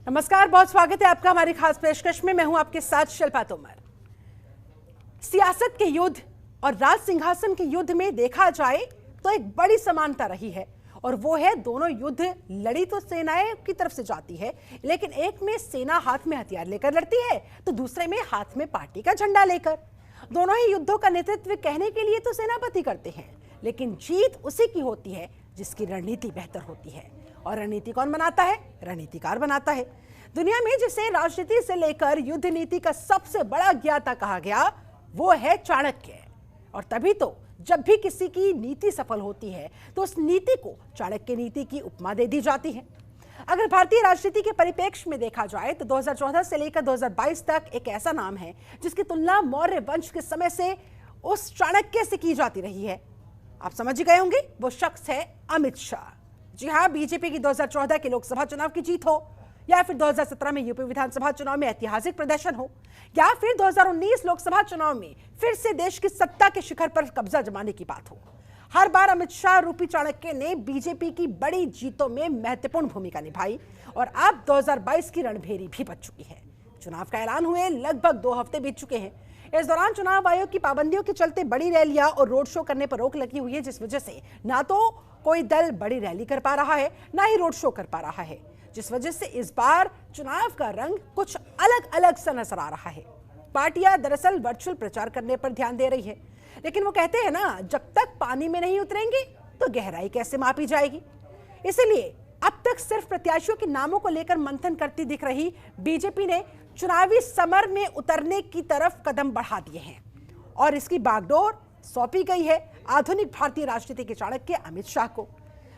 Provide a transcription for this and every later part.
नमस्कार, बहुत स्वागत है आपका हमारी खास पेशकश में। मैं हूं आपके साथ शिल्पा तोमर। सियासत के युद्ध और राज सिंहासन के युद्ध में देखा जाए तो एक बड़ी समानता रही है, और वो है दोनों युद्ध लड़ी तो सेनाएं की तरफ से जाती है, लेकिन एक में सेना हाथ में हथियार लेकर लड़ती है तो दूसरे में हाथ में पार्टी का झंडा लेकर। दोनों ही युद्धों का नेतृत्व कहने के लिए तो सेनापति करते हैं, लेकिन जीत उसी की होती है जिसकी रणनीति बेहतर होती है। और रणनीति कौन बनाता है? रणनीतिकार बनाता है। दुनिया में जिसे राजनीति से लेकर युद्ध नीति का सबसे बड़ा ज्ञाता कहा गया वो है चाणक्य। और तभी तो जब भी किसी की नीति सफल होती है तो उस नीति को चाणक्य नीति की उपमा दे दी जाती है। अगर भारतीय राजनीति के परिप्रेक्ष्य में देखा जाए तो 2014 से लेकर 2022 तक एक ऐसा नाम है जिसकी तुलना मौर्य वंश के समय से उस चाणक्य से की जाती रही है। आप समझ गए होंगे, वो शख्स है अमित शाह। जी हाँ, बीजेपी की 2014 के लोकसभा चुनाव की जीत हो, या फिर 2017 में यूपी विधानसभा चुनाव में ऐतिहासिक प्रदर्शन हो, या फिर 2019 लोकसभा चुनाव में फिर से देश की सत्ता के शिखर पर कब्जा जमाने की बात हो, हर बार अमित शाह रूपी चाणक्य ने बीजेपी की बड़ी जीतों में महत्वपूर्ण भूमिका निभाई। और अब 2022 की रणभेरी भी बच चुकी है। चुनाव का ऐलान हुए लगभग 2 हफ्ते बीत चुके हैं। इस दौरान चुनाव आयोग की पाबंदियों के चलते बड़ी रैलियां और रोड शो करने पर रोक लगी हुई है, जिस वजह से ना तो कोई दल बड़ी रैली कर पा रहा है, ना ही रोड शो कर पा रहा है, जिस वजह से इस बार चुनाव का रंग कुछ अलग अलग सा नजर आ रहा है। पार्टियां दरअसल वर्चुअल प्रचार करने पर ध्यान दे रही है, लेकिन वो कहते हैं ना, जब तक पानी में नहीं उतरेंगे तो गहराई कैसे मापी जाएगी। इसलिए अब तक सिर्फ प्रत्याशियों के नामों को लेकर मंथन करती दिख रही बीजेपी ने चुनावी समर में उतरने की तरफ कदम बढ़ा दिए हैं, और इसकी बागडोर सौंपी गई है आधुनिक भारतीय राजनीति के चाणक्य अमित शाह को।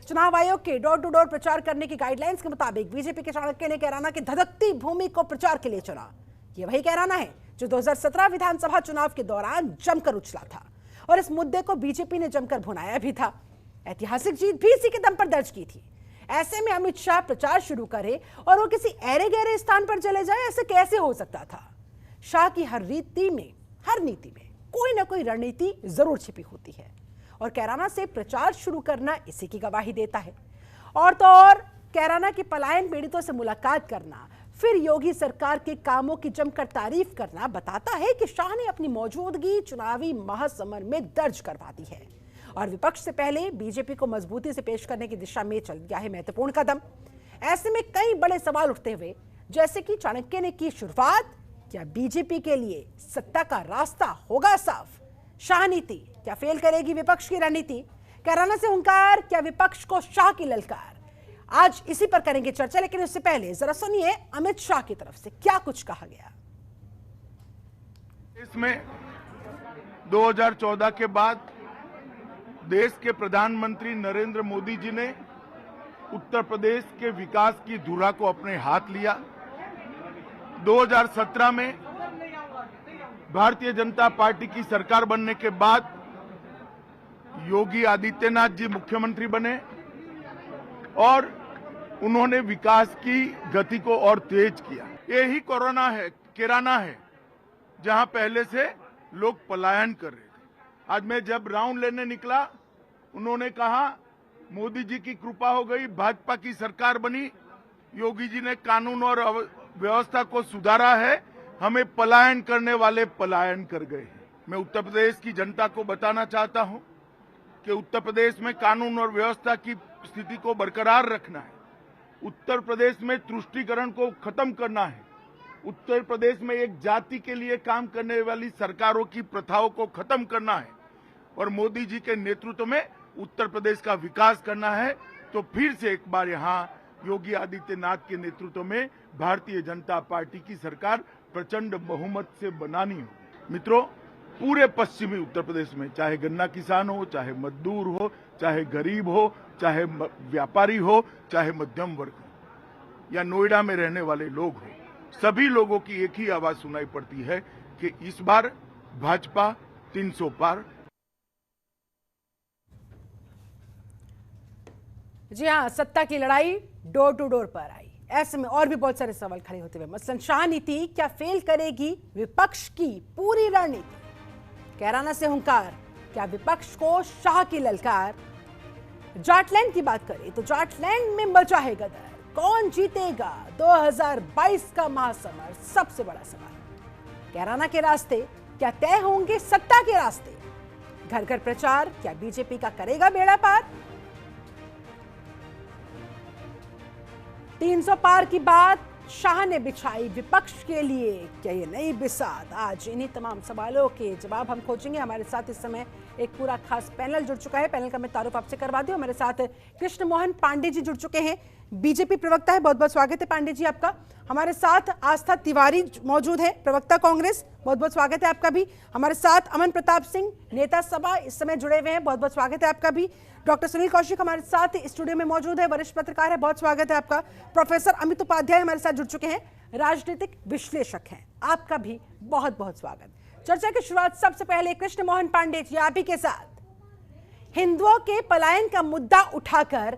चुनाव आयोग के डोर टू डोर प्रचार करने की गाइडलाइंस के मुताबिक बीजेपी के चाणक्य ने कैराना की धधकती भूमि को प्रचार के लिए चुना। ये वही कैराना है जो 2017 विधानसभा चुनाव के दौरान जमकर उछला था, और इस मुद्दे को बीजेपी ने जमकर भुनाया भी था। ऐतिहासिक जीत भी इसी के दम पर दर्ज की थी। ऐसे में अमित शाह प्रचार शुरू करे और वो किसी ऐरे गहरे स्थान पर चले जाए, ऐसे कैसे हो सकता था? शाह की हर नीति में कोई ना कोई रणनीति जरूर छिपी होती है, और कैराना से प्रचार शुरू करना इसी की गवाही देता है। और तो और कैराना के पलायन पीड़ितों से मुलाकात करना, फिर योगी सरकार के कामों की जमकर तारीफ करना बताता है कि शाह ने अपनी मौजूदगी चुनावी महासमर में दर्ज करवा दी है, और विपक्ष से पहले बीजेपी को मजबूती से पेश करने की दिशा में चल गया है महत्वपूर्ण कदम। ऐसे में कई बड़े सवाल उठते हुए, जैसे कि चाणक्य ने की शुरुआत, क्या बीजेपी के लिए सत्ता का रास्ता होगा साफ? शाह नीति क्या फेल करेगी विपक्ष की रणनीति? कैराना से हुंकार, क्या विपक्ष को शाह की ललकार? आज इसी पर करेंगे चर्चा, लेकिन उससे पहले जरा सुनिए अमित शाह की तरफ से क्या कुछ कहा गया। इसमें 2014 के बाद देश के प्रधानमंत्री नरेंद्र मोदी जी ने उत्तर प्रदेश के विकास की धुरा को अपने हाथ लिया। 2017 में भारतीय जनता पार्टी की सरकार बनने के बाद योगी आदित्यनाथ जी मुख्यमंत्री बने, और उन्होंने विकास की गति को और तेज किया। यही कैराना है जहां पहले से लोग पलायन कर रहे थे। आज मैं जब राउंड लेने निकला, उन्होंने कहा मोदी जी की कृपा हो गई, भाजपा की सरकार बनी, योगी जी ने कानून और व्यवस्था को सुधारा है, हमें पलायन करने वाले पलायन कर गए हैं। मैं उत्तर प्रदेश की जनता को बताना चाहता हूं कि उत्तर प्रदेश में कानून और व्यवस्था की स्थिति को बरकरार रखना है, उत्तर प्रदेश में तुष्टीकरण को खत्म करना है, उत्तर प्रदेश में एक जाति के लिए काम करने वाली सरकारों की प्रथाओं को खत्म करना है, और मोदी जी के नेतृत्व में उत्तर प्रदेश का विकास करना है। तो फिर से एक बार यहाँ योगी आदित्यनाथ के नेतृत्व में भारतीय जनता पार्टी की सरकार प्रचंड बहुमत से बनानी होगी। मित्रों, पूरे पश्चिमी उत्तर प्रदेश में चाहे गन्ना किसान हो, चाहे मजदूर हो, चाहे गरीब हो, चाहे व्यापारी हो, चाहे मध्यम वर्ग हो, या नोएडा में रहने वाले लोग हो, सभी लोगों की एक ही आवाज सुनाई पड़ती है कि इस बार भाजपा 300 पार। जी हाँ, सत्ता की लड़ाई डोर टू डोर पर आई। ऐसे में और भी बहुत सारे सवाल खड़े होते हुए, मसलन शाह नीति क्या फेल करेगी विपक्ष की पूरी रणनीति? कैराना से हुंकार, क्या विपक्ष को शाह की ललकार? जाटलैंड की बात करें तो जाटलैंड में मचा है गदर। कौन जीतेगा 2022 का महासमर? सबसे बड़ा सवाल। कैराना के रास्ते क्या तय होंगे सत्ता के रास्ते? घर घर प्रचार क्या बीजेपी का करेगा बेड़ा पार? 300 पार की बात शाह ने बिछाई विपक्ष के लिए, क्या ये नई बिसात? आज इन्हीं तमाम सवालों के जवाब हम खोजेंगे। हमारे साथ इस समय एक पूरा खास पैनल जुड़ चुका है। पैनल का मैं तारुफ आपसे करवा दूं। हमारे साथ कृष्ण मोहन पांडे जी जुड़ चुके हैं, बीजेपी प्रवक्ता है। बहुत बहुत स्वागत है पांडे जी आपका। हमारे साथ आस्था तिवारी मौजूद है, प्रवक्ता कांग्रेस। बहुत बहुत स्वागत है आपका भी। हमारे साथ अमन प्रताप सिंह, नेता सभा, इस समय जुड़े हुए हैं। बहुत बहुत स्वागत है आपका भी। डॉक्टर सुनील कौशिक हमारे साथ स्टूडियो में मौजूद है, वरिष्ठ पत्रकार है। बहुत स्वागत है आपका। प्रोफेसर अमित उपाध्याय हमारे साथ जुड़ चुके हैं, राजनीतिक विश्लेषक हैं। आपका भी बहुत बहुत स्वागत। चर्चा की शुरुआत सबसे पहले कृष्ण मोहन पांडे जी आप ही के साथ। हिंदुओं के पलायन का मुद्दा उठाकर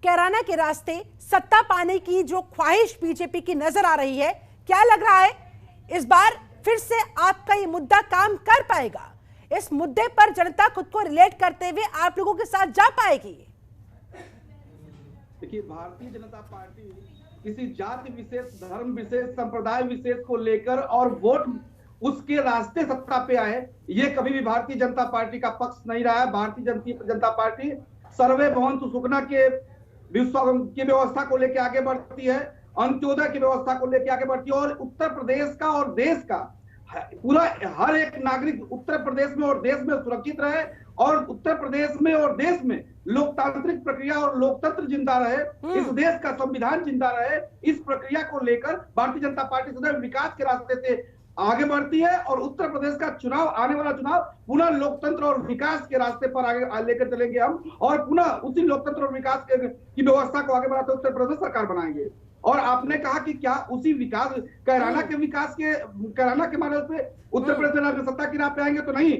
कैराना के रास्ते सत्ता पाने की जो ख्वाहिश बीजेपी की नजर आ रही है, क्या लग रहा है इस बार फिर से आपका ये मुद्दा काम कर पाएगा? इस मुद्दे पर जनता खुद को रिलेट करते हुए आप लोगों के साथ जा पाएगी? देखिए, भारतीय जनता पार्टी किसी जाति विशेष, धर्म विशेष, संप्रदाय विशेष को लेकर और वोट उसके रास्ते सत्ता पे आए, ये कभी भी भारतीय जनता पार्टी का पक्ष नहीं रहा है। भारतीय जनता पार्टी सर्वे भवन्तु सुखना के व्यवस्था को लेकर आगे बढ़ती है, अंत्योदय की व्यवस्था को लेकर आगे बढ़ती है, और उत्तर प्रदेश का और देश का पूरा हर एक नागरिक उत्तर प्रदेश में और देश में सुरक्षित रहे, और उत्तर प्रदेश में और देश में लोकतांत्रिक प्रक्रिया और लोकतंत्र जिंदा रहे, इस देश का संविधान जिंदा रहे। इस प्रक्रिया को लेकर भारतीय जनता पार्टी सदैव विकास के रास्ते से आगे बढ़ती है, और उत्तर प्रदेश का चुनाव, आने वाला चुनाव पुनः लोकतंत्र और विकास के रास्ते पर आगे लेकर चलेंगे हम, और पुनः उसी लोकतंत्र और विकास की व्यवस्था को आगे बढ़ाते उत्तर प्रदेश सरकार बनाएंगे। और आपने कहा कि क्या उसी विकास, कैराना के माध्यम से उत्तर प्रदेश में सत्ता की राह पे आएंगे? तो नहीं,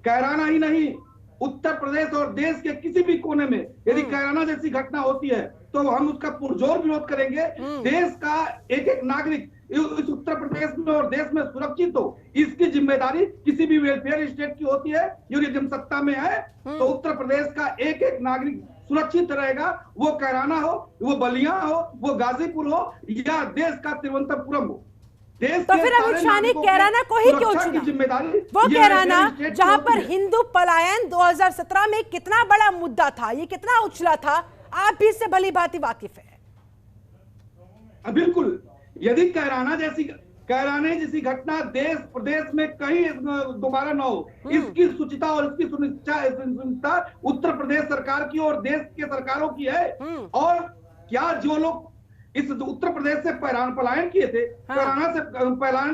कैराना ही नहीं, उत्तर प्रदेश और देश के किसी भी कोने में यदि कैराना जैसी घटना होती है तो हम उसका पुरजोर विरोध करेंगे। देश का एक एक नागरिक इस उत्तर प्रदेश में और देश में सुरक्षित हो, इसकी जिम्मेदारी किसी भी वेलफेयर स्टेट की होती है। यदि हम सत्ता में है तो उत्तर प्रदेश का एक एक नागरिक सुरक्षित रहेगा, वो कैराना हो, वो बलिया हो, वो गाजीपुर हो, या देश का तिरुवनंतपुरम हो। तो फिर अमित शाह ने कैराना को ही क्यों चुना? जिम्मेदारी वो कैराना जहां पर हिंदू पलायन 2017 में कितना बड़ा मुद्दा था, ये कितना उछला था, आप भी इससे भली भांति वाकिफ है। बिल्कुल, यदि कैराने जैसी घटना देश प्रदेश में कहीं दोबारा न हो, इसकी सूचिता और इसकी सुनिश्चितता उत्तर प्रदेश सरकार की और देश के सरकारों की है। और क्या जो लोग इस उत्तर प्रदेश से पलायन किए थे, कैराना से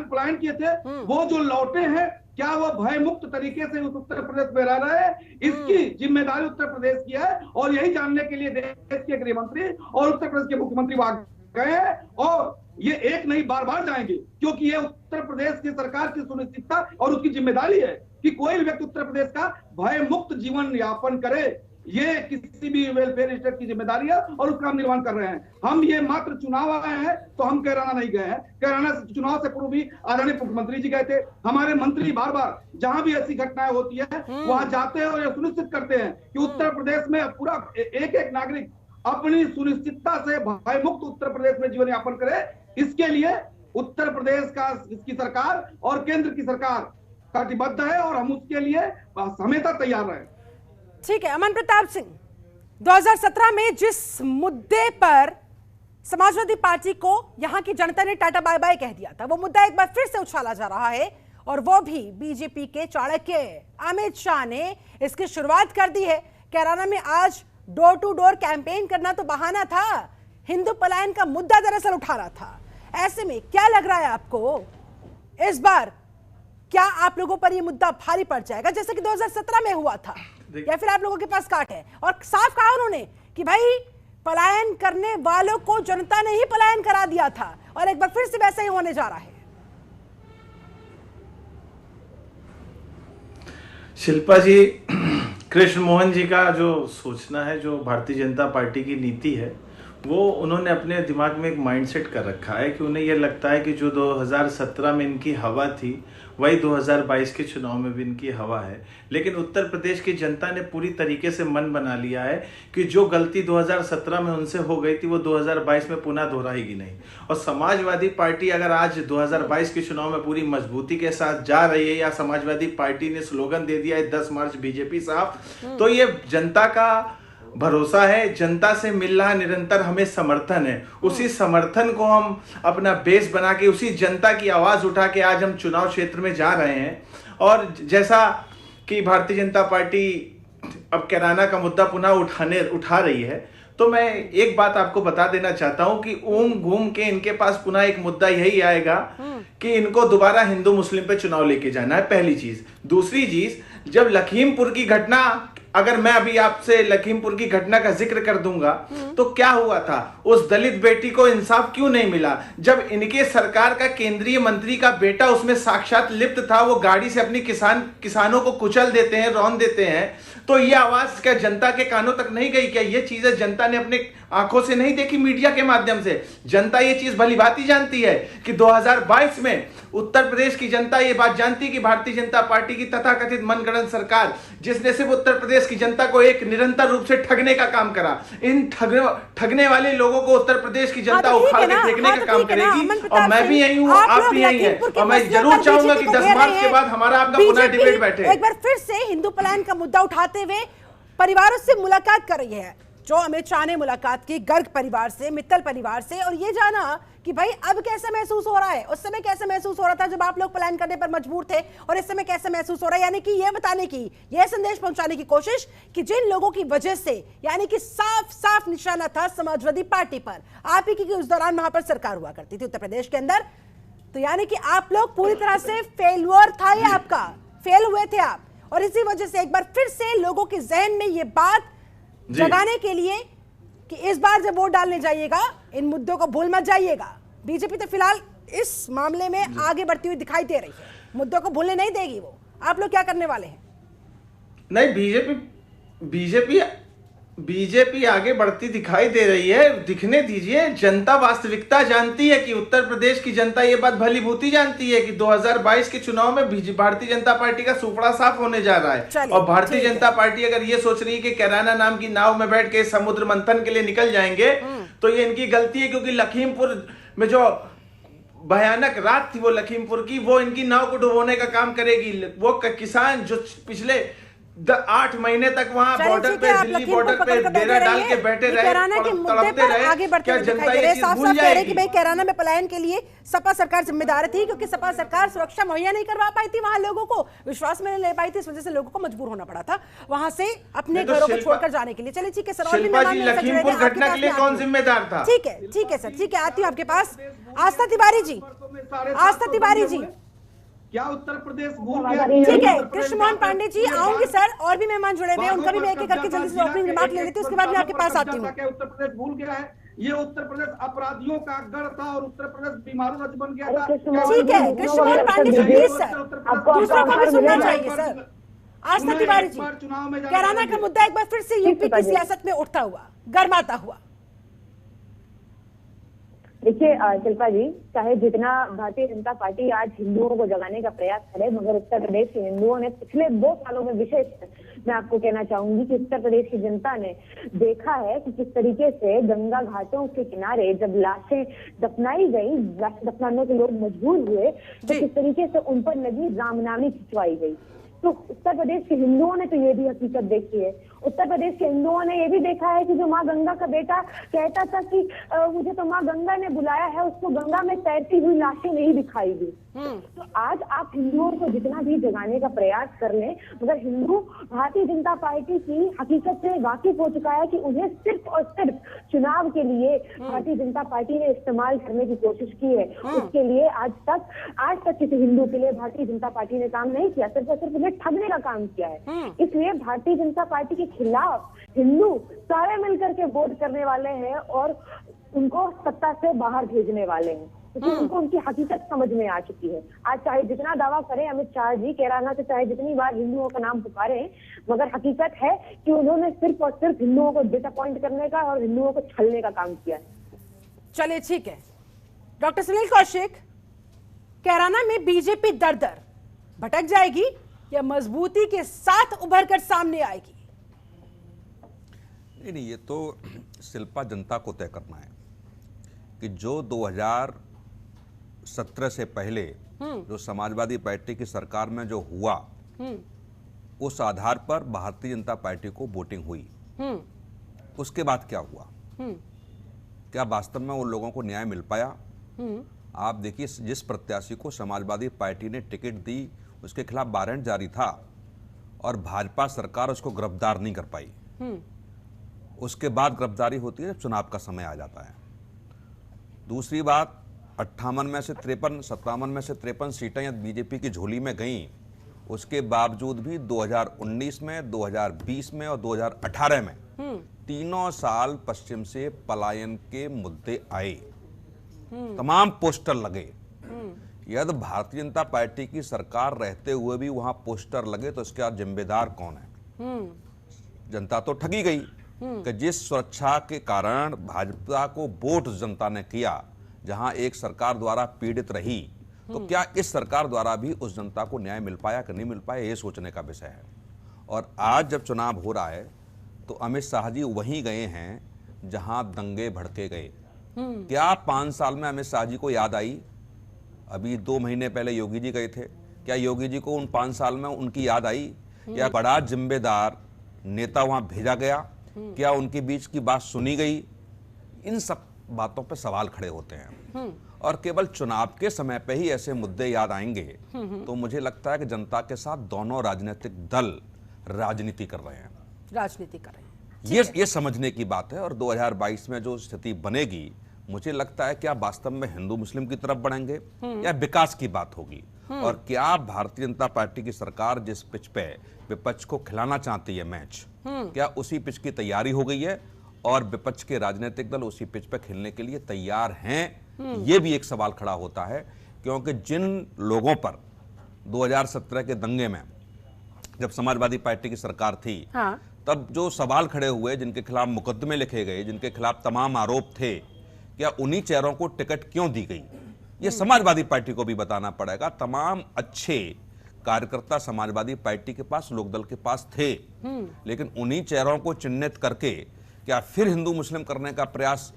पलायन किए थे, वो जो लौटे हैं, क्या वो भय मुक्त तरीके से उस उत्तर प्रदेश में रह रहे हैं? इसकी जिम्मेदारी उत्तर प्रदेश की है, और यही जानने के लिए देश के गृह मंत्री और उत्तर प्रदेश के मुख्यमंत्री वहां गए हैं, और ये एक नहीं बार बार जाएंगे, क्योंकि ये उत्तर प्रदेश की सरकार की सुनिश्चितता और उसकी जिम्मेदारी है कि कोई व्यक्ति उत्तर प्रदेश का भय मुक्त जीवन यापन करे। ये किसी भी वेलफेयर स्टेट की जिम्मेदारी है, और उसका हम निर्वहन कर रहे हैं। हम ये मात्र चुनाव आए हैं तो हम कैराना नहीं गए हैं। कैराना चुनाव से पूर्व भी आदरणीय मुख्यमंत्री जी गए थे। हमारे मंत्री बार बार जहां भी ऐसी घटनाएं होती है वहां जाते हैं और ये सुनिश्चित करते हैं कि उत्तर प्रदेश में पूरा एक एक नागरिक अपनी सुनिश्चितता से भय मुक्त उत्तर प्रदेश में जीवन यापन करे। इसके लिए उत्तर प्रदेश का इसकी सरकार और केंद्र की सरकार कटिबद्ध है, और हम उसके लिए हमेशा तैयार रहे। ठीक है, अमन प्रताप सिंह, 2017 में जिस मुद्दे पर समाजवादी पार्टी को यहां की जनता ने टाटा बाय बाय कह दिया था, वो मुद्दा एक बार फिर से उछाला जा रहा है, और वो भी बीजेपी के चाणक्य अमित शाह ने इसकी शुरुआत कर दी है। कैराना में आज डोर टू डोर कैंपेन करना तो बहाना था, हिंदू पलायन का मुद्दा दरअसल उठाना था। ऐसे में क्या लग रहा है आपको इस बार, क्या आप लोगों पर यह मुद्दा भारी पड़ जाएगा जैसे कि 2017 में हुआ था, या फिर आप लोगों के पास काट है? और साफ कहा उन्होंने कि भाई पलायन करने वालों को जनता ने ही पलायन करा दिया था, और एक बार फिर से वैसा ही होने जा रहा है। शिल्पा जी, कृष्ण मोहन जी का जो सोचना है, जो भारतीय जनता पार्टी की नीति है, वो उन्होंने अपने दिमाग में एक माइंडसेट कर रखा है कि उन्हें यह लगता है कि जो 2017 में इनकी हवा थी वही 2022 के चुनाव में भी इनकी हवा है। लेकिन उत्तर प्रदेश की जनता ने पूरी तरीके से मन बना लिया है कि जो गलती 2017 में उनसे हो गई थी वो 2022 में पुनः दोहराएगी नहीं। और समाजवादी पार्टी अगर आज 2022 के चुनाव में पूरी मजबूती के साथ जा रही है, या समाजवादी पार्टी ने स्लोगन दे दिया है 10 मार्च बीजेपी साफ, तो ये जनता का भरोसा है, जनता से मिल रहा निरंतर हमें समर्थन है। उसी समर्थन को हम अपना बेस बना के, उसी जनता की आवाज उठा के आज हम चुनाव क्षेत्र में जा रहे हैं। और जैसा कि भारतीय जनता पार्टी अब कैराना का मुद्दा पुनः उठा रही है, तो मैं एक बात आपको बता देना चाहता हूं कि घूम के इनके पास पुनः एक मुद्दा यही आएगा कि इनको दोबारा हिंदू मुस्लिम पे चुनाव लेके जाना है, पहली चीज। दूसरी चीज, जब लखीमपुर की घटना, अगर मैं अभी आपसे लखीमपुर की घटना का जिक्र कर दूंगा तो क्या हुआ था, उस दलित बेटी को इंसाफ क्यों नहीं मिला? जब इनके सरकार का केंद्रीय मंत्री का बेटा उसमें साक्षात लिप्त था, वो गाड़ी से अपनी किसानों को कुचल देते हैं, रौंद देते हैं, तो ये आवाज क्या जनता के कानों तक नहीं गई? क्या ये चीजें जनता ने अपने आंखों से नहीं देखी मीडिया के माध्यम से? जनता ये चीज भलीभांति जानती है कि 2022 में उत्तर प्रदेश की जनता ये बात जानती कि भारतीय जनता पार्टी की तथाकथित मनगढ़ंत सरकार, जिसने सिर्फ उत्तर प्रदेश की जनता को एक निरंतर रूप से ठगने का काम करा, इन ठगने वाले लोगों को उत्तर प्रदेश की जनता उखाड़ के फेंकने का काम करेगी। और मैं भी यही हूँ, आप भी यही हैं, और मैं जरूर चाहूंगा कि 10 मार्च के बाद हमारा आपका पुनः डिबेट बैठे। एक बार फिर से हिंदू पलायन का मुद्दा उठाते हुए परिवारों से मुलाकात कर रही है, जो अमित शाह ने मुलाकात की गर्ग परिवार से, मित्तल परिवार से, और ये जाना कि भाई अब कैसा महसूस हो रहा है, उस समय कैसा महसूस हो रहा था जब आप लोग पलायन करने पर मजबूर थे, और इस समय कैसा महसूस हो रहा है। यानी कि ये बताने की, यह संदेश पहुंचाने की कोशिश कि जिन लोगों की वजह से, यानी कि साफ साफ निशाना था समाजवादी पार्टी पर, आप ही की उस दौरान वहां पर सरकार हुआ करती थी उत्तर प्रदेश के अंदर, तो यानी कि आप लोग पूरी तरह से फेलुअर था, ये आपका फेल हुए थे आप। और इसी वजह से एक बार फिर से लोगों के जहन में ये बात जगाने के लिए कि इस बार जब वोट डालने जाइएगा इन मुद्दों को भूल मत जाइएगा। बीजेपी तो फिलहाल इस मामले में आगे बढ़ती हुई दिखाई दे रही है, मुद्दों को भूलने नहीं देगी वो। आप लोग क्या करने वाले हैं? नहीं, बीजेपी आगे बढ़ती दिखाई दे रही है, दिखने दीजिए। जनता वास्तविकता जानती है कि उत्तर प्रदेश की जनता ये बात भलीभांति जानती है कि 2022 के चुनाव में भारतीय जनता पार्टी का सुपड़ा साफ होने जा रहा है। और भारतीय जनता पार्टी अगर ये सोच रही है कि कैराना नाम की नाव में बैठ के समुद्र मंथन के लिए निकल जाएंगे, तो ये इनकी गलती है, क्योंकि लखीमपुर में जो भयानक रात थी वो लखीमपुर की, वो इनकी नाव को डुबोने का काम करेगी। वो किसान जो पिछले 8 महीने तक वहां बॉर्डर पे, दिल्ली बॉर्डर पे डेरा डाल के बैठे रहे, तड़पते रहे, आगे बढ़ते क्या जनता ये चीज भूल जाएगी? कि भाई कैराना में पलायन के लिए सपा सरकार जिम्मेदार थी, क्योंकि सपा सरकार सुरक्षा मुहैया नहीं करवा पाई थी, वहां लोगों को विश्वास में नहीं ले पाई थी, इस वजह से लोगों को मजबूर होना पड़ा था वहां से अपने घरों को छोड़कर जाने के लिए। चलिए ठीक है सर, और भी लखीमपुर घटना के लिए कौन जिम्मेदार था? ठीक है सर, ठीक है, आती हूँ आपके पास। आस्था तिवारी जी, आस्था तिवारी जी, क्या उत्तर प्रदेश भूल गया? ठीक है, कृष्ण मोहन पांडे जी आऊंगी सर, और भी मेहमान जुड़े हुए हैं, उनका भी मैं एक एक करके जल्दी से ओपनिंग रिमार्क ले लेती हूँ, उसके बाद मैं आपके पास आती हूँ। क्या उत्तर प्रदेश भूल गया है? ये उत्तर प्रदेश अपराधियों का गढ़ था और उत्तर प्रदेश बीमारू राज्य बन गया था। ठीक है, कृष्ण मोहन पांडे जी प्लीज सर, दूसरों को भी सुनना चाहिए सर। आस्था तिवारी जी, कैराना का मुद्दा एक बार फिर से यूपी की सियासत में उठता हुआ, गर्माता हुआ। देखिए शिल्पा जी, चाहे जितना भारतीय जनता पार्टी आज हिंदुओं को जगाने का प्रयास करे, मगर उत्तर प्रदेश के हिंदुओं ने पिछले 2 सालों में विशेष मैं आपको कहना चाहूंगी कि उत्तर प्रदेश की जनता ने देखा है कि किस तरीके से गंगा घाटों के किनारे जब लाशें दफनाई गई, दफनाने के लोग मजबूर हुए, तो किस तरीके से उन पर लगी रामनामी खिंचवाई गई। तो उत्तर प्रदेश के हिंदुओं ने तो ये भी हकीकत देखी है। उत्तर प्रदेश के हिंदुओं ने ये भी देखा है कि जो माँ गंगा का बेटा कहता था कि मुझे तो माँ गंगा ने बुलाया है, उसको गंगा में तैरती हुई लाशें नहीं दिखाई दी। तो आज आप हिंदुओं को जितना भी जगाने का प्रयास कर लें, मगर हिंदू भारतीय जनता पार्टी की हकीकत से वाकिफ हो चुका है कि उन्हें सिर्फ और सिर्फ चुनाव के लिए भारतीय जनता पार्टी ने इस्तेमाल करने की कोशिश की है। उसके लिए आज तक किसी हिंदू के लिए भारतीय जनता पार्टी ने काम नहीं किया, सिर्फ और सिर्फ उन्हें ठगने का काम किया है। इसलिए भारतीय जनता पार्टी के खिलाफ हिंदू सारे मिलकर के वोट करने वाले हैं और उनको सत्ता से बाहर भेजने वाले हैं। क्योंकि उनको उनकी हकीकत समझ में आ चुकी है। आज चाहे जितना दावा करें अमित शाह जी, कैराना से चाहे जितनी बार हिंदुओं का नाम पुकारे, मगर हकीकत है कि उन्होंने सिर्फ और सिर्फ हिंदुओं को डिसअपॉइंट करने का और हिंदुओं को छलने का काम किया है। चलिए ठीक है, डॉक्टर सुनील कौशिक, कैराना में बीजेपी दर भटक जाएगी या मजबूती के साथ उभर कर सामने आएगी? नहीं, ये तो शिल्पा जनता को तय करना है कि जो 2017 से पहले जो समाजवादी पार्टी की सरकार में जो हुआ, उस आधार पर भारतीय जनता पार्टी को वोटिंग हुई। उसके बाद क्या हुआ? क्या वास्तव में उन लोगों को न्याय मिल पाया? आप देखिए, जिस प्रत्याशी को समाजवादी पार्टी ने टिकट दी उसके खिलाफ वारंट जारी था और भाजपा सरकार उसको गिरफ्तार नहीं कर पाई। उसके बाद गिरफ्तारी होती है जब चुनाव का समय आ जाता है। दूसरी बात, 58 में से 53, 57 में से 53 सीटें बीजेपी की झोली में गईं, उसके बावजूद भी 2019 में, 2020 में और 2018 में तीनों साल पश्चिम से पलायन के मुद्दे आए, तमाम पोस्टर लगे। यदि भारतीय जनता पार्टी की सरकार रहते हुए भी वहां पोस्टर लगे तो इसका जिम्मेदार कौन है? जनता तो ठगी गई कि जिस सुरक्षा के कारण भाजपा को वोट जनता ने किया, जहां एक सरकार द्वारा पीड़ित रही, तो क्या इस सरकार द्वारा भी उस जनता को न्याय मिल पाया कि नहीं मिल पाया, ये सोचने का विषय है। और आज जब चुनाव हो रहा है तो अमित शाह जी वहीं गए हैं जहां दंगे भड़के गए। क्या 5 साल में अमित शाह जी को याद आई? अभी 2 महीने पहले योगी जी गए थे, क्या योगी जी को उन 5 साल में उनकी याद आई? या बड़ा जिम्मेदार नेता वहां भेजा गया? क्या उनके बीच की बात सुनी गई? इन सब बातों पर सवाल खड़े होते हैं और केवल चुनाव के समय पे ही ऐसे मुद्दे याद आएंगे तो मुझे लगता है कि जनता के साथ दोनों राजनीतिक दल राजनीति कर रहे हैं, ये समझने की बात है। और 2022 में जो स्थिति बनेगी, मुझे लगता है क्या वास्तव में हिंदू मुस्लिम की तरफ बढ़ेंगे या विकास की बात होगी? और क्या भारतीय जनता पार्टी की सरकार जिस पिच पे विपक्ष को खिलाना चाहती है मैच, क्या उसी पिच की तैयारी हो गई है और विपक्ष के राजनीतिक दल उसी पिच पे खेलने के लिए तैयार हैं? ये भी एक सवाल खड़ा होता है, क्योंकि जिन लोगों पर 2017 के दंगे में जब समाजवादी पार्टी की सरकार थी, तब जो सवाल खड़े हुए, जिनके खिलाफ मुकदमे लिखे गए, जिनके खिलाफ तमाम आरोप थे, क्या उन्हीं चेहरों को टिकट क्यों दी गई? ये समाजवादी पार्टी को भी बताना पड़ेगा। तमाम अच्छे कार्यकर्ता समाजवादी पार्टी के पास, लोकदल के पास थे, लेकिन उन्हीं चेहरों को चिन्हित करके क्या फिर हिंदू मुस्लिम करने का प्रयास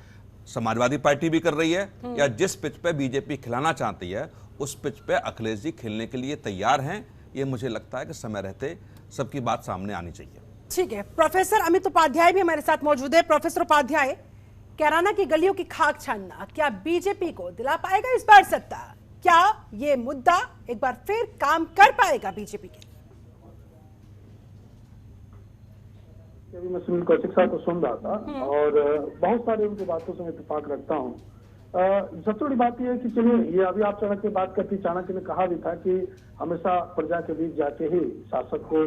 समाजवादी पार्टी भी कर रही है? या जिस पिच पे बीजेपी खिलाना चाहती है उस पिच पे अखिलेश जी खेलने के लिए तैयार हैं? ये मुझे लगता है कि समय रहते सबकी बात सामने आनी चाहिए। ठीक है, प्रोफेसर अमित उपाध्याय भी हमारे साथ मौजूद है। प्रोफेसर उपाध्याय, कैराना की गलियों की खाक छानना क्या बीजेपी को दिला पाएगा इस बार सत्ता? क्या ये मुद्दा एक बार फिर काम कर पाएगा बीजेपी के? अभी मैं सुनील कौशिक साहब को सुन रहा था और बहुत सारे उनकी बातों से मैं इत्तेफाक रखता हूँ। सबसे बड़ी बात यह है कि चलिए, ये अभी आप चाणक्य की बात करती, चाणक्य ने कहा भी था कि हमेशा प्रजा के बीच जाके ही शासक को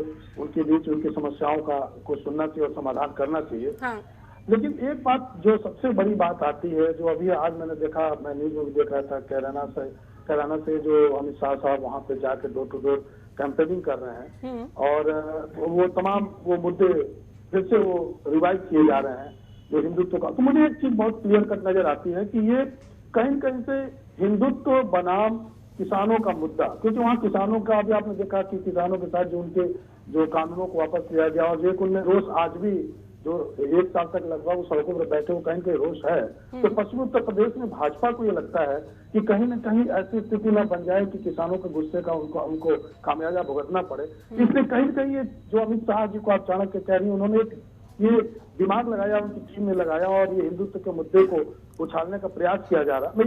उनके बीच उनकी समस्याओं को सुनना चाहिए और समाधान करना चाहिए। लेकिन एक बात जो सबसे बड़ी बात आती है, जो अभी आज मैंने देखा, मैं न्यूज में भी देख रहा था, कैराना से जो अमित शाह साहब वहां पे जाके डोर टू डोर कैंपेनिंग कर रहे हैं और वो तमाम वो मुद्दे फिर से वो रिवाइव किए जा रहे हैं जो हिंदुत्व का। तो मुझे एक चीज बहुत क्लियर कट नजर आती है कि ये कहीं कहीं से हिंदुत्व बनाम किसानों का मुद्दा, क्योंकि वहाँ किसानों का अभी आपने देखा कि किसानों के साथ जो उनके जो कानूनों को वापस लिया गया और एक उनमें रोष आज भी जो 1 साल तक लगभग सड़कों पर बैठे हुए कहीं कहीं रोष है। तो पश्चिमी उत्तर प्रदेश में भाजपा को ये लगता है कि कहीं न कहीं ऐसी स्थिति न बन जाए कि किसानों के गुस्से का उनको खामियाजा भुगतना पड़े। इसलिए कहीं न कहीं ये जो अमित शाह जी को आप चाणक्य कह रही हैं, उन्होंने ये दिमाग लगाया, उनकी टीम ने लगाया और ये हिंदुत्व के मुद्दे को उछालने का प्रयास किया जा रहा है। मैं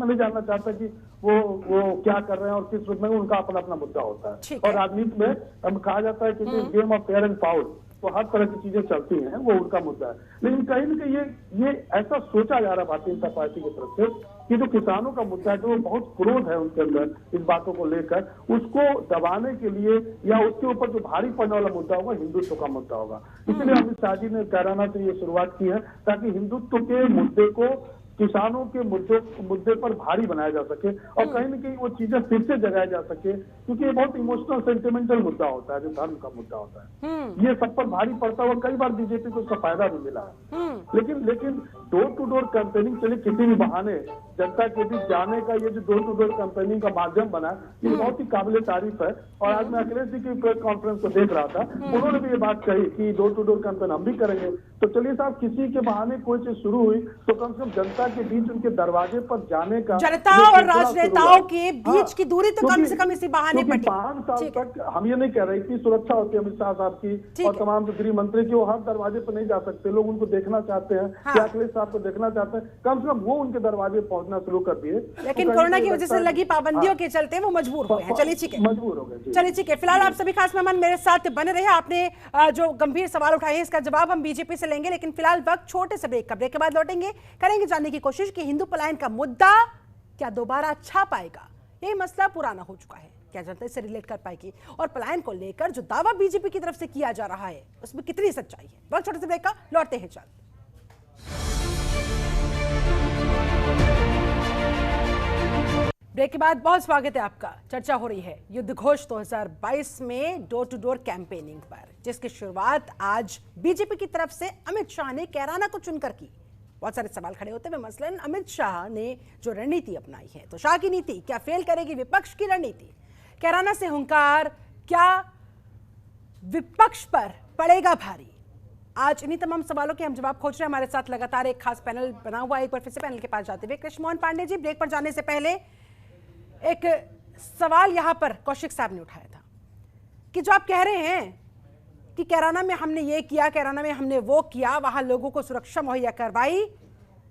नहीं जानना चाहता कि वो क्या कर रहे हैं और किस रूप में, उनका अपना अपना मुद्दा होता है। और राजनीति में हम कहा जाता है कि game of fair and foul, तो हर तरह की चीजें चलती हैं, वो उनका मुद्दा है। लेकिन कहीं न कहीं ये ऐसा सोचा जा रहा है भारतीय जनता पार्टी की तरफ से कि जो किसानों का मुद्दा है, जो बहुत क्रोध है उनके अंदर इस बातों को लेकर, उसको दबाने के लिए या उसके ऊपर जो भारी पड़ने वाला मुद्दा होगा हिंदुत्व का मुद्दा होगा। इसलिए अमित शाह जी ने कैराना से ये शुरुआत की है ताकि हिंदुत्व के मुद्दे को किसानों के मुद्दे पर भारी बनाया जा सके और कहीं न कहीं वो चीजें फिर से जगाया जा सके, क्योंकि ये बहुत इमोशनल सेंटिमेंटल मुद्दा होता है, जो धर्म का मुद्दा होता है। ये सब पर भारी पड़ता हुआ कई बार बीजेपी को उसका फायदा भी मिला है। लेकिन डोर टू डोर कैंपेनिंग चलिए किसी भी बहाने जनता के बीच जाने का ये जो डोर टू डोर कैंपेनिंग का माध्यम बना ये बहुत ही काबिले तारीफ है। और आज मैं अखिलेश जी की प्रेस कॉन्फ्रेंस को देख रहा था, उन्होंने भी ये बात कही कि डोर टू डोर कैंपेन हम भी करेंगे। तो चलिए साहब, किसी के बहाने कोई चीज शुरू हुई तो कम से कम जनता के बीच उनके दरवाजे पर जाने का, जनता और राजनेताओं के बीच की दूरी तो कम से कम इसी बहाने पर 5 साल तक हम ये नहीं कह रहे कि सुरक्षा होती है अमित शाह साहब की और तमाम गृह मंत्री की, वो हर दरवाजे पर नहीं जा सकते, लोग उनको देखना चाहते हैं, क्या अखिलेश साहब को देखना चाहते हैं, कम से कम वो उनके दरवाजे पहुंचना शुरू कर दिए। लेकिन कोरोना की वजह से लगी पाबंदियों के चलते वो मजबूर हुए हैं। चलिए ठीक है, मजबूर हो गए। चलिए ठीक है, फिलहाल आप सभी खास मेहमान मेरे साथ बने रहे। आपने जो गंभीर सवाल उठाए हैं इसका जवाब हम बीजेपी से लेंगे, लेकिन फिलहाल वक्त छोटे से ब्रेक का। ब्रेक के बाद लौटेंगे, करेंगे जानने की कोशिश कि हिंदू पलायन का मुद्दा क्या दोबारा छा पाएगा। यही मसला पुराना हो चुका है, क्या जनता इससे रिलेट कर पाएगी, और पलायन को लेकर जो दावा बीजेपी की तरफ से किया जा रहा है उसमें कितनी सच्चाई है। वक्त छोटे से ब्रेक का, लौटते हैं जल्द। ब्रेक के बाद बहुत स्वागत है आपका। चर्चा हो रही है युद्ध घोष 2022 में डोर टू डोर कैंपेनिंग पर, जिसकी शुरुआत आज बीजेपी की तरफ से अमित शाह ने कैराना को चुनकर की। बहुत सारे सवाल खड़े होते हैं, मसलन अमित शाह ने जो रणनीति अपनाई है, तो शाह की नीति क्या फेल करेगी विपक्ष की रणनीति? कैराना से हुंकार क्या विपक्ष पर पड़ेगा भारी? आज इन्हीं तमाम सवालों के हम जवाब खोज रहे हैं। हमारे साथ लगातार एक खास पैनल बना हुआ है। एक बार फिर से पैनल के पास जाते हुए कृष्ण मोहन पांडे जी, ब्रेक पर जाने से पहले एक सवाल यहां पर कौशिक साहब ने उठाया था कि जो आप कह रहे हैं कि कैराना में हमने ये किया, कैराना में हमने वो किया, वहां लोगों को सुरक्षा मुहैया करवाई,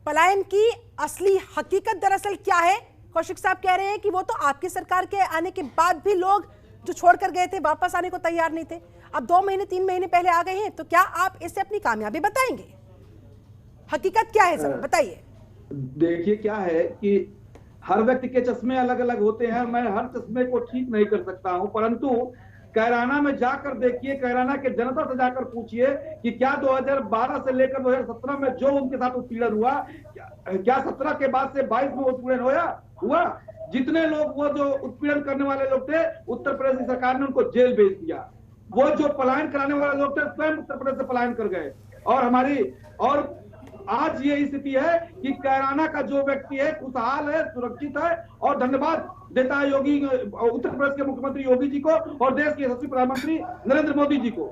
पलायन की असली हकीकत दरअसल क्या है? कौशिक साहब कह रहे हैं कि वो तो आपकी सरकार के आने के बाद भी लोग जो छोड़कर गए थे वापस आने को तैयार नहीं थे, अब 2 महीने 3 महीने पहले आ गए हैं। तो क्या आप इससे अपनी कामयाबी बताएंगे? हकीकत क्या है सर, बताइए। देखिए क्या है कि हर व्यक्ति के चश्मे अलग अलग होते हैं, मैं हर चश्मे को ठीक नहीं कर सकता हूं, परंतु कैराना में जाकर देखिए, कैराना के जनता से जाकर पूछिए कि क्या 2012 से लेकर 2017 में जो उनके साथ उत्पीड़न हुआ, क्या 17 के बाद से 22 में उत्पीड़न हुआ? जितने लोग वो जो उत्पीड़न करने वाले लोग थे, उत्तर प्रदेश की सरकार ने उनको जेल भेज दिया। वो जो पलायन कराने वाले लोग थे स्वयं उत्तर प्रदेश से पलायन कर गए। और आज ये स्थिति है कि कैराना का जो व्यक्ति है खुशहाल है, सुरक्षित है, और धन्यवाद देता है योगी, उत्तर प्रदेश के मुख्यमंत्री योगी जी को और देश के यशस्वी प्रधानमंत्री नरेंद्र मोदी जी को।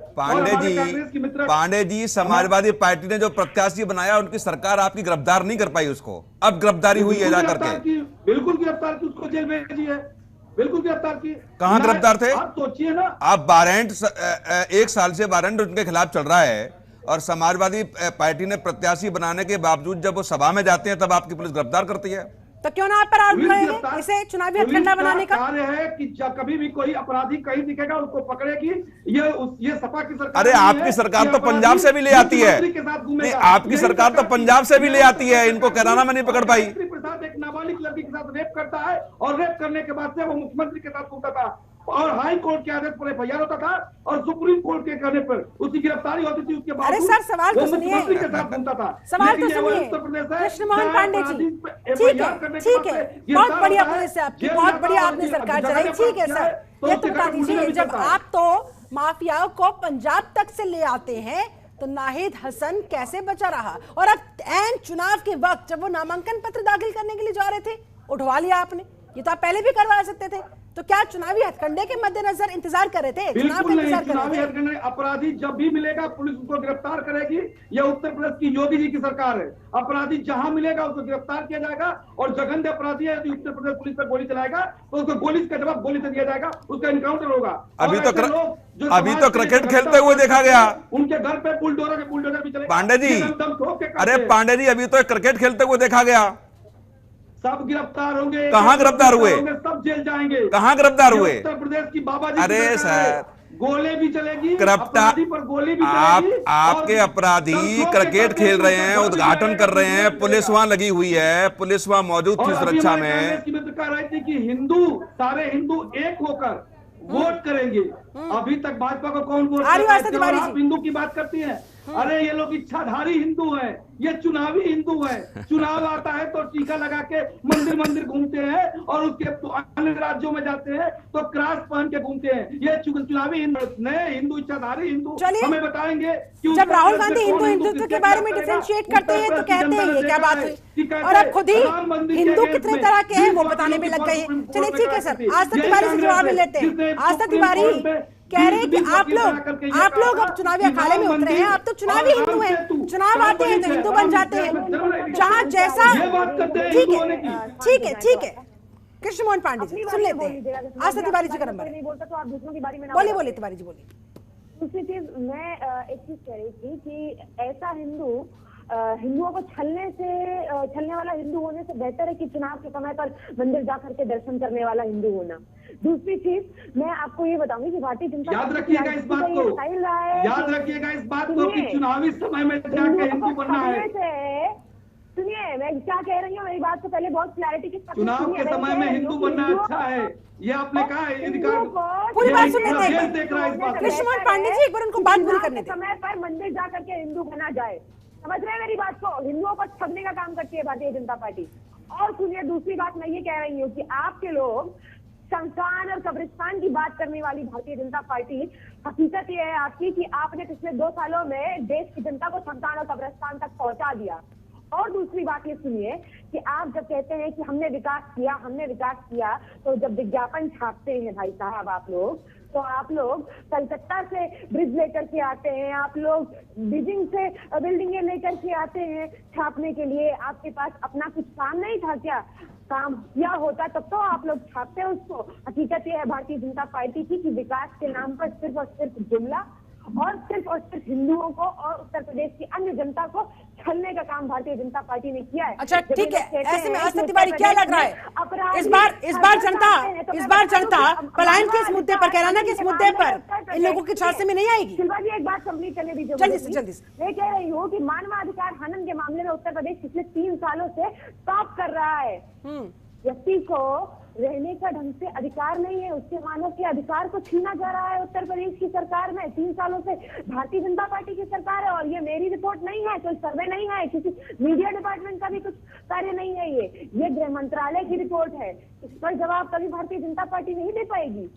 पांडे जी, समाजवादी पार्टी ने जो प्रत्याशी बनाया उनकी सरकार आपकी गिरफ्तार नहीं कर पाई उसको, अब गिरफ्तारी हुई है जाकर के। बिल्कुल गिरफ्तार की, उसको जेल भेजी है, बिल्कुल गिरफ्तार की। कहाँ गिरफ्तार थे? आप सोचिए ना, आप वारंट 1 साल से वारंट उनके खिलाफ चल रहा है, और समाजवादी पार्टी ने प्रत्याशी बनाने के बावजूद जब वो सभा में जाते हैं तब आपकी पुलिस गिरफ्तार करती है। तो क्यों ना आप पर आरोप लगाए हैं इसे चुनावी हथकंडा बनाने का? कार्य है कि कभी भी कोई अपराधी कहीं दिखेगा उसको पकड़ेगी। ये सपा की सरकार, अरे आपकी सरकार तो पंजाब से भी ले आती है, नहीं आपकी सरकार तो पंजाब से भी ले आती है, इनको कैराना में नहीं पकड़ पाई। प्रसाद एक नाबालिग लड़की के साथ रेप करता है और रेप करने के बाद से वो मुख्यमंत्री के साथ घूमता था, और हाई कोर्ट के आदेश पर एफआईआर होता था, और सुप्रीम कोर्ट के कहने पर उसकी गिरफ्तारी होती थी। उसके बाद अरे सर सवाल तो सुनिए, के साथ घूमता था। सवाल तो सुनिए कृष्ण मोहन पांडे जी। ठीक है, बहुत बढ़िया पुलिस है आपकी, बहुत बढ़िया आपने सरकार चलाई, ठीक है सर, ये तो बता दीजिए, जब आप तो माफियाओं को पंजाब तक से ले आते हैं तो नाहिद हसन कैसे बचा रहा? और अब ऐन चुनाव के वक्त जब वो नामांकन पत्र दाखिल करने के लिए जा रहे थे, उठवा लिया आपने। ये तो आप पहले भी करवा सकते थे, तो क्या चुनावी हथकंडे के मद्देनजर इंतजार कर रहे थे? बिल्कुल नहीं, चुनावी हथकंडे, अपराधी जब भी मिलेगा पुलिस उसको गिरफ्तार करेगी। यह उत्तर प्रदेश की योगी जी की सरकार है। अपराधी जहां मिलेगा उसको गिरफ्तार किया जाएगा, और जघन्य अपराधी है यदि उत्तर प्रदेश पुलिस पर गोली चलाएगा तो उसको गोली का जवाब गोली से दिया जाएगा, उसका एनकाउंटर होगा। अभी तो क्रिकेट खेलते हुए देखा गया, उनके घर पे बुलडोजर भी चले। पांडे जी, अरे पांडे जी, अभी तो क्रिकेट खेलते हुए देखा गया। सब गिरफ्तार होंगे। कहाँ गिरफ्तार हुए? सब जेल जाएंगे। कहाँ गिरफ्तार हुए? उत्तर प्रदेश की बाबा जी। अरे सर, गोले भी चलेगी, गिरफ्तार पर गोली भी चलेगी। आपके अपराधी क्रिकेट खेल रहे हैं, उद्घाटन कर रहे हैं, पुलिस वहां लगी हुई है, पुलिस वहां मौजूद थी सुरक्षा में। कह रही थी कि हिंदू, सारे हिंदू एक होकर वोट करेंगे। अभी तक भाजपा को कौन वोट? आप हिंदू की बात करती है, अरे ये लोग इच्छाधारी हिंदू हैं, ये चुनावी हिंदू हैं। चुनाव आता है तो टीका लगा के मंदिर मंदिर घूमते हैं और उसके अन्य राज्यों में जाते हैं तो क्रॉस पहन के घूमते हैं। ये चुनावी हिंदू, नए हिंदू, इच्छाधारी हिंदू हमें बताएंगे कि जब राहुल गांधी हिंदुत्व के बारे में डिफरेंशिएट करते हैं तो कहते हैं ये क्या बात हुई, और अब खुद ही हिंदू कितने तरह के हैं वो बताने में लग गए हैं। चलिए ठीक है सर, आस्था तिवारी से जवाब लेते हैं। आस्था तिवारी कह रहे हैं कि आप लोग अब चुनावी अखाड़े में उतरे हैं, आप तो चुनावी हिंदू हैं, चुनाव आते हैं तो हिंदू बन जाते हैं, जहां जैसा। ठीक है कृष्ण मोहन पांडे जी सुन लेते हैं, आस्था तिवारी जी का नंबर नहीं बोलता तो आप दूसरों के बारे में बोलिए तिवारी जी बोलिए। दूसरी चीज मैं एक चीज कह रही थी कि ऐसा हिंदुओं को छलने वाला हिंदू होने से बेहतर है कि चुनाव के समय पर मंदिर जाकर के दर्शन करने वाला हिंदू होना। दूसरी चीज मैं आपको ये बताऊंगी कि भारतीय जनता याद रखिएगा इस बात को, याद रखिएगा इस बात को कि चुनावी समय में जाकर हिंदू बनना है। सुनिए मैं क्या कह रही हूँ, मेरी बात को पहले बहुत क्लैरिटी के साथ चुनाव के समय में हिंदू बनना अच्छा है, ये आपने कहा है। पूरी बात सुनने दें कृष्ण मोहन पांडे जी, एक बार उनको बात पूरी करने दें। समय पर मंदिर जाकर के हिंदू बना जाए, समझ रहे हैं मेरी बात को? हिंदुओं को ठगने का काम करती है भारतीय जनता पार्टी। और सुनिए दूसरी बात मैं ये कह रही हूँ कि आपके लोग शमशान और कब्रिस्तान की बात करने वाली भारतीय जनता पार्टी, हकीकत ये है आपकी कि आपने पिछले 2 सालों में देश की जनता को शमशान और कब्रिस्तान तक पहुंचा दिया। और दूसरी बात ये सुनिए कि आप जब कहते हैं कि हमने विकास किया, तो जब विज्ञापन छापते हैं भाई साहब आप लोग, तो आप लोग कलकत्ता से ब्रिज लेकर के आते हैं, आप लोग बीजिंग से बिल्डिंगें लेकर के आते हैं छापने के लिए। आपके पास अपना कुछ काम नहीं था क्या? काम किया होता तब तो आप लोग छापते उसको। हकीकत ये है भारतीय जनता पार्टी की कि विकास के नाम पर सिर्फ और सिर्फ जुमला और सिर्फ हिंदुओं को और उत्तर प्रदेश की अन्य जनता को छलने का काम भारतीय जनता पार्टी ने किया है। अच्छा ठीक है, ऐसे में आस्था तिवारी क्या लग रहा है इस बार जनता पलायन के इस मुद्दे पर, कैराना के इस मुद्दे पर इन लोगों के झांसे में नहीं आएगी? शिल्पा जी एक बात कंप्लीट करने दीजिए जल्दी से। मैं कह रही हूँ कि मानवाधिकार हनन के मामले में उत्तर प्रदेश पिछले 3 सालों से टॉप कर रहा है। व्यक्ति को रहने का ढंग से अधिकार नहीं है, उसके मानव के अधिकार को छीना जा रहा है उत्तर प्रदेश की सरकार में। 3 सालों से भारतीय जनता पार्टी की सरकार है और ये मेरी रिपोर्ट नहीं है, कोई सर्वे नहीं है, किसी मीडिया डिपार्टमेंट का भी कुछ कार्य नहीं है, ये गृह मंत्रालय की रिपोर्ट है। इस पर जवाब कभी भारतीय जनता पार्टी नहीं दे पाएगी।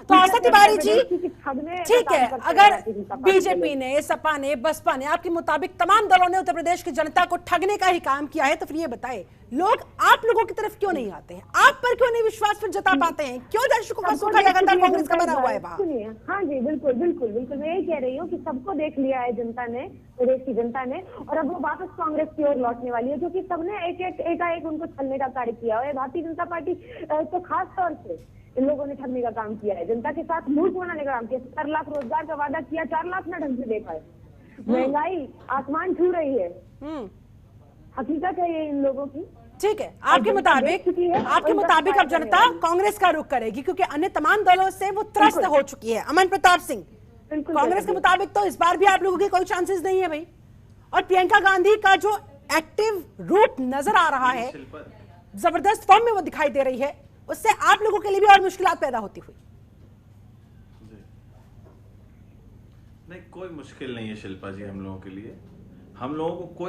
तो आस्था तिवारी जी ठीक है, अगर बीजेपी ने, सपा ने, बसपा ने, आपके मुताबिक तमाम दलों ने उत्तर प्रदेश की जनता को ठगने का ही काम किया है, तो फिर ये बताए लोग आप लोगों की तरफ क्यों नहीं आते हैं? आप पर क्यों नहीं विश्वास फिर जता पाते हैं? क्यों दर्शकों का सूखा लगातार कांग्रेस का बना हुआ है वहाँ? सुनिए, हाँ जी बिल्कुल मैं यही कह रही हूँ कि सबको देख लिया है जनता ने, प्रदेश की जनता ने, और अब वो वापस कांग्रेस की ओर लौटने वाली है क्योंकि सबने एकाएक उनको छलने का कार्य किया है। भारतीय जनता पार्टी तो खास तौर से इन लोगों ने ठगने का काम किया है, जनता के साथ मूर्ख बनाने का काम किया। 70 लाख रोजगार का वादा किया, 4 लाख ना ढंग से दे पाए। महंगाई आसमान छू रही है, हकीकत है ये इन लोगों की। ठीक है, आपके मुताबिक अब जनता कांग्रेस का रुख करेगी क्योंकि अन्य तमाम दलों से वो त्रस्त हो चुकी है। अमन प्रताप सिंह, कांग्रेस के मुताबिक तो इस बार भी आप लोगों के कोई चांसेस नहीं है भाई, और प्रियंका गांधी का जो एक्टिव रूप नजर आ रहा है, जबरदस्त फॉर्म में वो दिखाई दे रही है, उससे आप लोगों के लिए भी और मुश्किलात पैदा होती हुई। नहीं, कोई मुश्किल नहीं है शिल्पा जी हम लोगों के लिए। हम लोगों को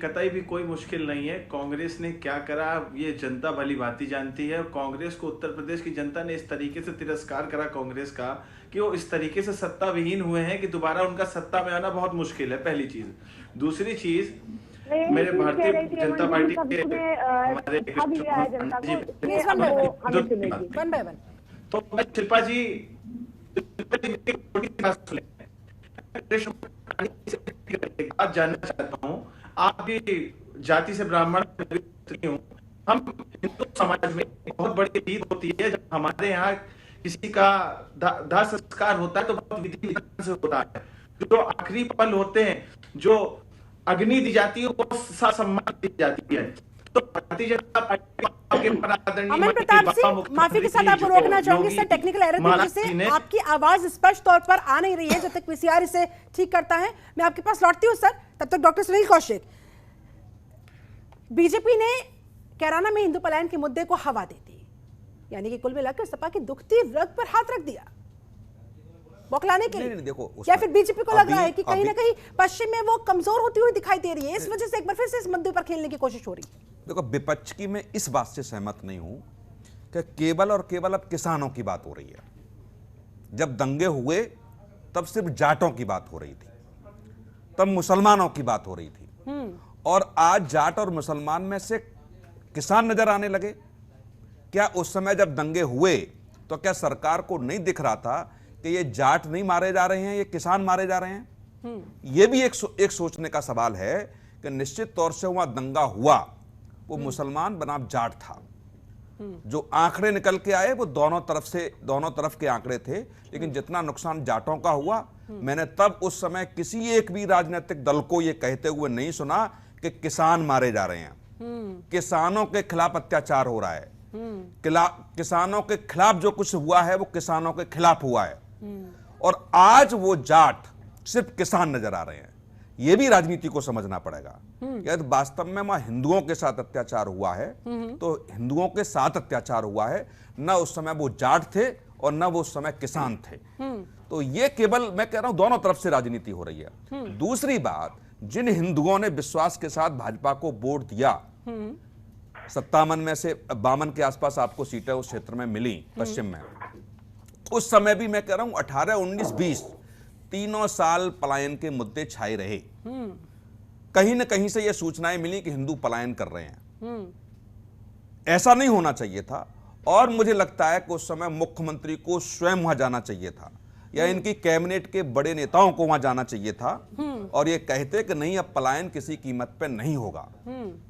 कतई भी कोई मुश्किल नहीं है। कांग्रेस ने क्या करा ये जनता भली भांति जानती है। कांग्रेस को उत्तर प्रदेश की जनता ने इस तरीके से तिरस्कार करा कांग्रेस का कि वो इस तरीके से सत्ता विहीन हुए हैं कि दोबारा उनका सत्ता में आना बहुत मुश्किल है, पहली चीज। दूसरी चीज, मेरे भारतीय जनता पार्टी के तो मैं शिल्पा जी बात जानना चाहता हूँ। आप भी जाति से ब्राह्मण हूँ, हम हिंदू समाज में बहुत बड़ी ईद होती है जब हमारे यहाँ किसी का दाह संस्कार होता है तो बहुत विधि विधान से होता है। जो आखिरी पल होते हैं, जो अग्नि दी जाती है, वो सम्मान दी जाती है। तो भारतीय जनता पार्टी अमन प्रताप सिंह, माफी के साथ आपको रोकना चाहूंगी सर, टेक्निकल एरर की वजह से आपकी आवाज स्पष्ट तौर पर आ नहीं रही है। जब तक पीसीआर इसे ठीक करता है मैं आपके पास लौटती हूँ सर, तब तक डॉक्टर सुनील कौशिक। बीजेपी ने कैराना में हिंदू पलायन के मुद्दे को हवा दे दी, यानी कि कुल मिलाकर सपा की दुखती रग पर हाथ रख दिया। बौखलाने के लिए? नहीं, देखो या फिर बीजेपी को लग रहा है कि कहीं ना अभी- कहीं पश्चिम में वो कमजोर होती हुई दिखाई दे रही है, इस वजह से एक बार फिर से इस मुद्दे पर खेलने की कोशिश हो रही है? देखो, विपक्ष की मैं इस बात से सहमत नहीं हूं कि केवल और केवल अब किसानों की बात हो रही है। जब दंगे हुए तब सिर्फ जाटों की बात हो रही थी, तब मुसलमानों की बात हो रही थी, और आज जाट और मुसलमान में से किसान नजर आने लगे। क्या उस समय जब दंगे हुए तो क्या सरकार को नहीं दिख रहा था कि ये जाट नहीं मारे जा रहे हैं, ये किसान मारे जा रहे हैं? ये भी एक सोचने का सवाल है कि निश्चित तौर से वहां दंगा हुआ वो मुसलमान बनाम जाट था। जो आंकड़े निकल के आए वो दोनों तरफ के आंकड़े थे, लेकिन जितना नुकसान जाटों का हुआ, मैंने तब उस समय किसी एक भी राजनीतिक दल को यह कहते हुए नहीं सुना कि किसान मारे जा रहे हैं। किसानों के खिलाफ अत्याचार हो रहा है, किसानों के खिलाफ जो कुछ हुआ है वो किसानों के खिलाफ हुआ है, और आज वो जाट सिर्फ किसान नजर आ रहे हैं। ये भी राजनीति को समझना पड़ेगा। यदि वास्तव में वहां हिंदुओं के साथ अत्याचार हुआ है तो हिंदुओं के साथ अत्याचार हुआ है, न उस समय वो जाट थे और न वो उस समय किसान थे। तो ये केवल मैं कह रहा हूं दोनों तरफ से राजनीति हो रही है। दूसरी बात, जिन हिंदुओं ने विश्वास के साथ भाजपा को वोट दिया, 57 में से 52 के आसपास आपको सीटें उस क्षेत्र में मिली पश्चिम में, उस समय भी मैं कह रहा हूं 18, 19, 20 तीनों साल पलायन के मुद्दे छाए रहे। कहीं न कहीं से यह सूचनाएं मिली कि हिंदू पलायन कर रहे हैं। ऐसा नहीं होना चाहिए था, और मुझे लगता है कि उस समय मुख्यमंत्री को स्वयं वहां जाना चाहिए था, या इनकी कैबिनेट के बड़े नेताओं को वहां जाना चाहिए था और ये कहते कि नहीं, अब पलायन किसी कीमत पे नहीं होगा।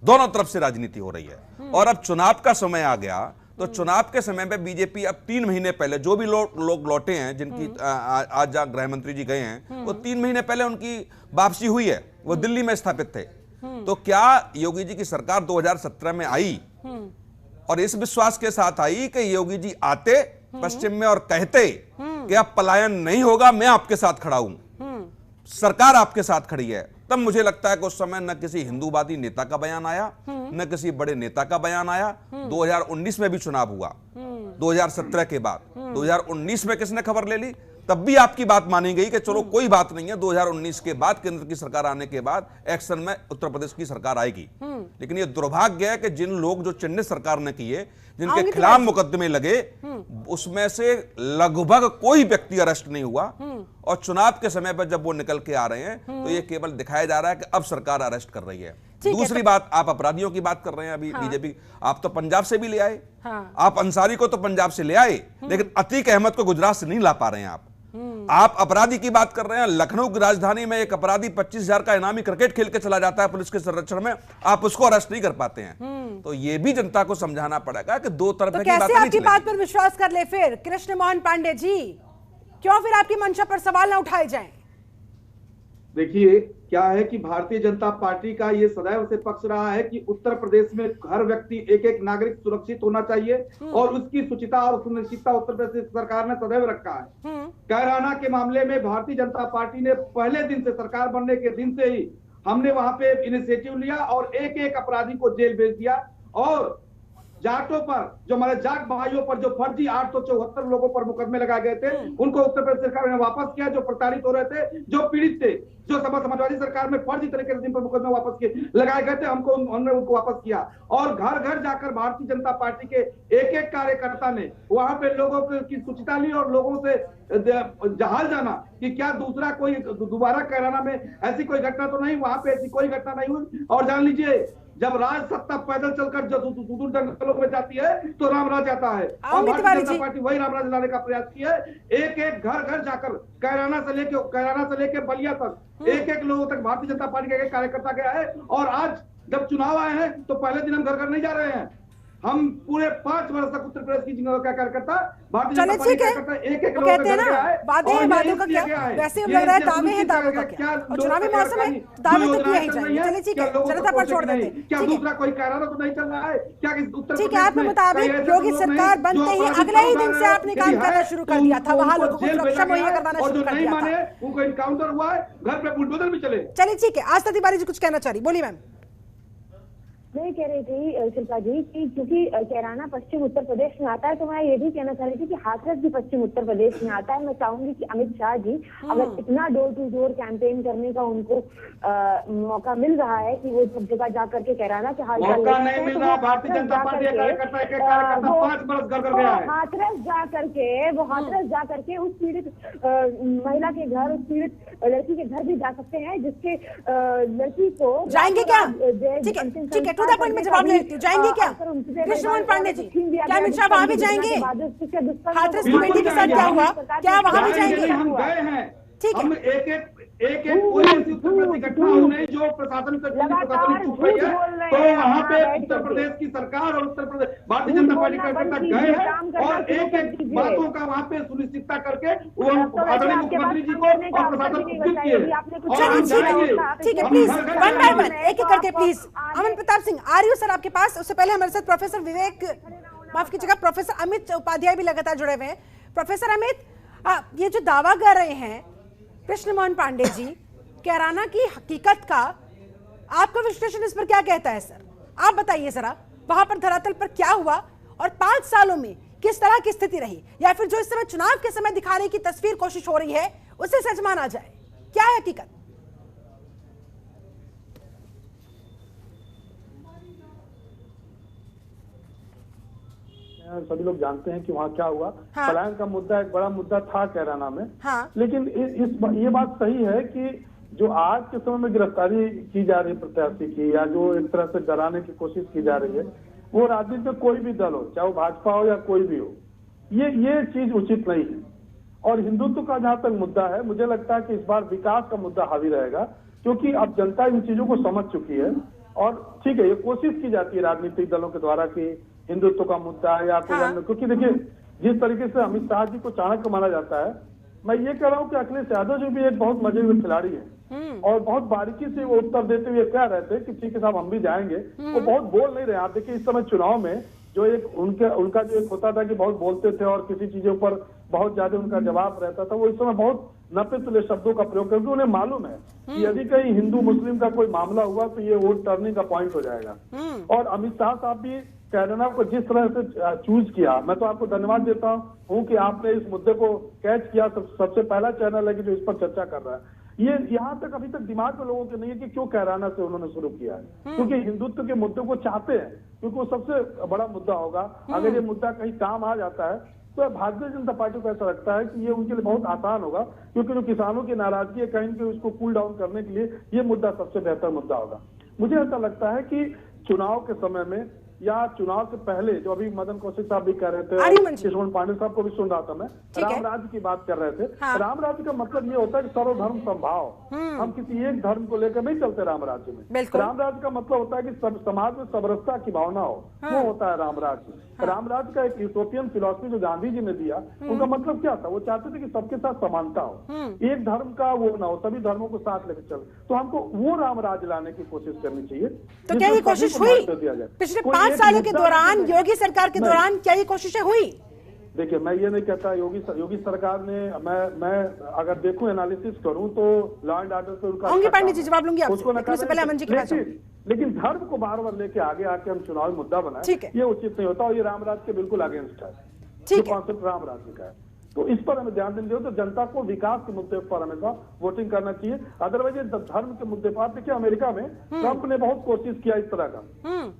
दोनों तरफ से राजनीति हो रही है, और अब चुनाव का समय आ गया, तो चुनाव के समय पे बीजेपी अब 3 महीने पहले जो भी लोग लौटे हैं, जिनकी आज जहां गृह मंत्री जी गए हैं, वो 3 महीने पहले उनकी वापसी हुई है, वो दिल्ली में स्थापित थे। तो क्या योगी जी की सरकार 2017 में आई और इस विश्वास के साथ आई कि योगी जी आते पश्चिम में और कहते कि अब पलायन नहीं होगा, मैं आपके साथ खड़ा हूं, सरकार आपके साथ खड़ी है, तब मुझे लगता है कि उस समय न किसी हिंदूवादी नेता का बयान आया, न किसी बड़े नेता का बयान आया। 2019 में भी चुनाव हुआ, 2017 के बाद 2019 में किसने खबर ले ली? तब भी आपकी बात मानी गई कि चलो कोई बात नहीं है, 2019 के बाद केंद्र की सरकार आने के बाद एक्शन में उत्तर प्रदेश की सरकार आएगी। लेकिन ये दुर्भाग्य है कि जिन लोग जो चिन्हित सरकार ने किए, जिनके खिलाफ मुकदमे लगे, उसमें से लगभग कोई व्यक्ति अरेस्ट नहीं हुआ, और चुनाव के समय पर जब वो निकल के आ रहे हैं तो ये केवल दिखाया जा रहा है कि अब सरकार अरेस्ट कर रही है। दूसरी बात, आप अपराधियों की बात कर रहे हैं अभी। बीजेपी, आप तो पंजाब से भी ले आए, आप अंसारी को तो पंजाब से ले आए, लेकिन अतीक अहमद को गुजरात से नहीं ला पा रहे हैं आप अपराधी की बात कर रहे हैं। लखनऊ की राजधानी में एक अपराधी 25,000 का इनामी क्रिकेट खेल के चला जाता है पुलिस के संरक्षण में, आप उसको अरेस्ट नहीं कर पाते हैं। तो ये भी जनता को समझाना पड़ेगा कि दो तरफ की बात नहीं आपकी बात पर विश्वास कर ले फिर कृष्ण मोहन पांडे जी, क्यों फिर आपकी मंशा पर सवाल ना उठाए जाएं? देखिए, क्या है कि भारतीय जनता पार्टी का ये सदैव से पक्ष रहा है कि उत्तर प्रदेश में हर व्यक्ति, एक एक नागरिक सुरक्षित होना चाहिए, और उसकी सुचिता और सुनिश्चितता उत्तर प्रदेश सरकार ने सदैव रखा है। कैराना के मामले में भारतीय जनता पार्टी ने पहले दिन से, सरकार बनने के दिन से ही हमने वहां पे इनिशिएटिव लिया और एक एक अपराधी को जेल भेज दिया, और जाटों पर, जो हमारे जाट भाइयों पर जो फर्जी 874 लोगों पर मुकदमे लगाए गए थे, उनको उत्तर प्रदेश सरकार ने वापस किया। जो प्रताड़ित हो रहे थे, जो पीड़ित थे, जो समाजवादी सरकार में फर्जी तरीके से जिन पर मुकदमे वापस किए लगाए गए थे, हमने उनको वापस किया। और घर घर जाकर भारतीय जनता पार्टी के एक एक कार्यकर्ता ने वहां पे लोगों की सूचिता ली और लोगों से जहाल जाना कि क्या दूसरा कोई दोबारा कैराना में ऐसी कोई घटना तो नहीं, वहां पे ऐसी कोई घटना नहीं हुई। और जान लीजिए, जब राज सत्ता पैदल चलकर जो सुदूर जंगलों में जाती है तो रामराज आता है, और भारतीय जनता पार्टी वही रामराज लाने का प्रयास किया है। एक एक घर घर जाकर कैराना से लेके बलिया तक एक एक लोगों तक भारतीय जनता पार्टी का एक कार्यकर्ता गया है। और आज जब चुनाव आए हैं तो पहले दिन हम घर घर नहीं जा रहे हैं, हम पूरे 5 वर्ष तक उत्तर प्रदेश की का कार्यकर्ता भारतीय जनता पार्टी का कार्यकर्ता एक लोगों का घर गया है। बातों का क्या, वैसे हम लग रहा है दावे हैं, दावों का क्या, और चुनावी मौसम है, दावे तो किए ही जाएंगे। चलिए ठीक है, जनता पर छोड़ देते हैं। क्या दूसरा कोई कैराना तो नहीं चल रहा है क्या उत्तर ठीक है? आपके मुताबिक योगी सरकार बनते ही अगले ही दिन से आपने काम करना शुरू कर दिया था, वहां लोगों को सुरक्षा मुहैया करवाना शुरू कर दिया था, उनको एनकाउंटर हुआ है, घर पे बुलडोजर भी चले। चलिए ठीक है, आस्था तिवारी जी कुछ कहना चाह रही, बोलिए मैम। मैं कह रही थी शिल्पा जी कि क्योंकि कैराना पश्चिम उत्तर प्रदेश में आता है, तो मैं ये भी कहना चाह रही थी कि हाथरस भी पश्चिम उत्तर प्रदेश में आता है। मैं चाहूंगी कि अमित शाह जी अगर इतना डोर टू डोर कैंपेन करने का उनको मौका मिल रहा है कि वो सब जगह जा करके कैराना के हाल मौका नहीं मिल रहा। भारतीय जनता पार्टी कार्यकर्ता 5 बरस घर कर गया है। हाथरस जा करके उस पीड़ित महिला के घर, उस पीड़ित लड़की के घर भी जा सकते हैं, जिसके लड़की को जाएंगे क्या? ठीक है, टू द पॉइंट में जवाब ले लेती हूँ। जाएंगे क्या कृष्ण मोहन पांडे जी? क्या अमित शाह वहां भी जाएंगे? हाथरस कमेटी के साथ क्या हुआ? क्या वहां भी जाएंगे? हम गए हैं। ठीक है, हम एक पूरी ऐसी उत्तर प्रदेश घटना हो नहीं जो प्रशासन से चूक रही है, तो वहाँ पे उत्तर प्रदेश की सरकार और उत्तर प्रदेश भारतीय जनता पार्टी कार्यकर्ता गए हैं और एक एक बातों का वहाँ पे सुनिश्चितता करके वो आदरणीय मुख्यमंत्री जी को और प्रशासन को उपयुक्त किए। ठीक है, प्लीज वन बाय वन एक एक करके प्लीज। अमन प्रताप सिंह, आ रही हूँ सर आपके पास। उससे पहले हमारे साथ प्रोफेसर विवेक, माफ कीजिएगा, प्रोफेसर अमित उपाध्याय भी लगातार जुड़े हुए हैं। प्रोफेसर अमित, ये जो दावा कर रहे हैं कृष्ण मोहन पांडे जी कैराना की हकीकत का, आपका विश्लेषण इस पर क्या कहता है सर? आप बताइए जरा, वहां पर धरातल पर क्या हुआ और 5 सालों में किस तरह की स्थिति रही, या फिर जो इस समय चुनाव के समय दिखाने की तस्वीर कोशिश हो रही है उसे सच माना जाए, क्या है हकीकत? सभी लोग जानते हैं कि वहाँ क्या हुआ। हाँ। पलायन का मुद्दा एक बड़ा मुद्दा था कैराना में। हाँ। लेकिन ये बात सही है कि जो आज के समय में गिरफ्तारी की जा रही है प्रत्याशी की, या जो एक तरह से डराने की कोशिश की जा रही है, वो राजनीति में कोई भी दल हो, चाहे वो भाजपा हो या कोई भी हो, ये चीज उचित नहीं है। और हिंदुत्व का जहां तक मुद्दा है, मुझे लगता है कि इस बार विकास का मुद्दा हावी रहेगा, क्योंकि अब जनता इन चीजों को समझ चुकी है। और ठीक है, ये कोशिश की जाती है राजनीतिक दलों के द्वारा कि हिंदुत्व का मुद्दा है या कोई अन्य, क्योंकि देखिए जिस तरीके से अमित शाह जी को चाणक्य माना जाता है, मैं ये कह रहा हूँ कि अखिलेश यादव जी भी एक बहुत मजे हुए खिलाड़ी है और बहुत बारीकी से वो उत्तर देते हुए कह रहे थे कि ठीक है साहब हम भी जाएंगे। वो बहुत बोल नहीं रहे। आप देखिए इस समय चुनाव में जो एक उनका जो एक होता था कि बहुत बोलते थे और किसी चीजों पर बहुत ज्यादा उनका जवाब रहता था, वो इस समय बहुत नपे तुले शब्दों का प्रयोग करके उन्हें मालूम है कि यदि कहीं हिंदू मुस्लिम का कोई मामला हुआ तो ये वोट टर्निंग का पॉइंट हो जाएगा। और अमित शाह साहब भी कैराना को जिस तरह से चूज किया, मैं तो आपको धन्यवाद देता हूँ कि आपने इस मुद्दे को कैच किया। सबसे पहला चैनल है कि जो इस पर चर्चा कर रहा है। ये यहाँ तक अभी तक दिमाग में लोगों के नहीं है कि क्यों कैराना से उन्होंने शुरू किया है, क्योंकि हिंदुत्व के मुद्दे को चाहते हैं, क्योंकि वो सबसे बड़ा मुद्दा होगा। अगर ये मुद्दा कहीं काम आ जाता है तो भारतीय जनता पार्टी को ऐसा लगता है कि ये उनके लिए बहुत आसान होगा, क्योंकि जो किसानों की नाराजगी है कहीं कि उसको कूल डाउन करने के लिए ये मुद्दा सबसे बेहतर मुद्दा होगा। मुझे ऐसा लगता है कि चुनाव के समय में या चुनाव से पहले, जो अभी मदन कौशिक साहब भी कह रहे थे, कृष्ण पांडे साहब को भी सुन रहा था मैं, राम राज्य की बात कर रहे थे। हाँ। राम राज्य का मतलब ये होता है कि सर्वधर्म समभाव। हम किसी एक धर्म को लेकर नहीं चलते राम राज्य में। राम राज्य का मतलब होता है कि समाज में समरसता की भावना हो, वो होता है राम राज्य। राम राज्य का एक यूटोपियन फिलॉसफी जो गांधी जी ने दिया, उनका मतलब क्या था? वो चाहते थे कि सबके साथ समानता हो, एक धर्म का वो ना हो, सभी धर्मों को साथ लेकर चले। तो हमको वो राम राज्य लाने की कोशिश करनी चाहिए। तो क्या ये कोशिश हुई पिछले 5 सालों के दौरान, योगी सरकार के दौरान क्या ये कोशिशें हुई? देखिए मैं ये नहीं कहता योगी सरकार ने, मैं अगर देखूं एनालिसिस करूं तो लॉ एंड ऑर्डर पे उनका पांडे जी जवाब लूंगी आपसे, उससे पहले अमन जी के पास। लेकिन धर्म को बार बार लेके आगे आके हम चुनावी मुद्दा बनाए, ये उचित नहीं होता और ये रामराज के बिल्कुल अगेंस्ट है। ठीक है, कॉन्सेप्ट रामराज का है, तो इस पर हमें ध्यान देना चाहिए। तो जनता को विकास के मुद्दे पर हमेशा वोटिंग करना चाहिए। अदरवाइज धर्म के मुद्दे पर देखिए अमेरिका में ट्रंप ने बहुत कोशिश किया इस तरह का,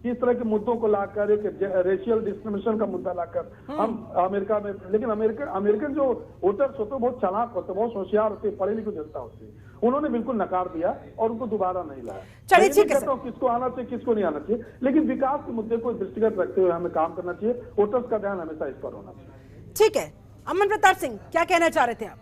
इस तरह के मुद्दों को लाकर, एक रेशियल डिस्क्रिमिनेशन का मुद्दा लाकर हम अमेरिका में, लेकिन अमेरिकन जो वोटर्स होते हैं बहुत चालाक होते हैं, बहुत होशियार होते हैं, पढ़ी लिखी जनता होती है, उन्होंने बिल्कुल नकार दिया और उनको दोबारा नहीं लाया। चलिए ठीक है, किसको आना चाहिए किसको नहीं आना चाहिए, लेकिन विकास के मुद्दे को दृष्टिगत रखते हुए हमें काम करना चाहिए। वोटर्स का ध्यान हमेशा इस पर होना चाहिए। ठीक है, अमन प्रताप सिंह क्या कहना चाह रहे थे आप?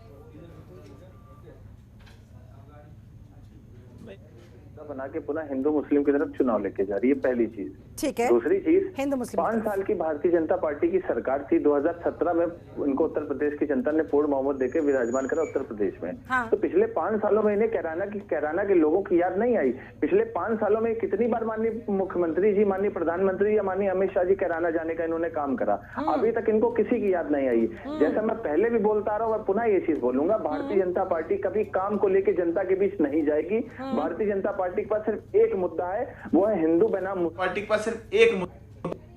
बना के पुनः हिंदू मुस्लिम की तरफ चुनाव लेके जा रही है, पहली चीज। ठीक है। दूसरी चीज, हिंदू मुस्लिम 5 साल की भारतीय जनता पार्टी की सरकार थी। 2017 में उनको उत्तर प्रदेश की जनता ने पूर्ण बहुमत देकर विराजमान करा उत्तर प्रदेश में। हाँ। तो पिछले 5 सालों में इन्हें कैराना के लोगों की याद नहीं आई। पिछले 5 सालों में कितनी बार माननीय मुख्यमंत्री जी, माननीय प्रधानमंत्री या माननीय अमित शाह जी कैराना जाने का इन्होंने काम करा, अभी तक इनको किसी की याद नहीं आई। जैसा मैं पहले भी बोलता रहा हूँ, मैं पुनः ये चीज बोलूंगा, भारतीय जनता पार्टी कभी काम को लेकर जनता के बीच नहीं जाएगी। भारतीय जनता पार्टी के पास सिर्फ एक मुद्दा है, वो है हिंदू बनाम पार्टी के पास सिर्फ एक मुद्दा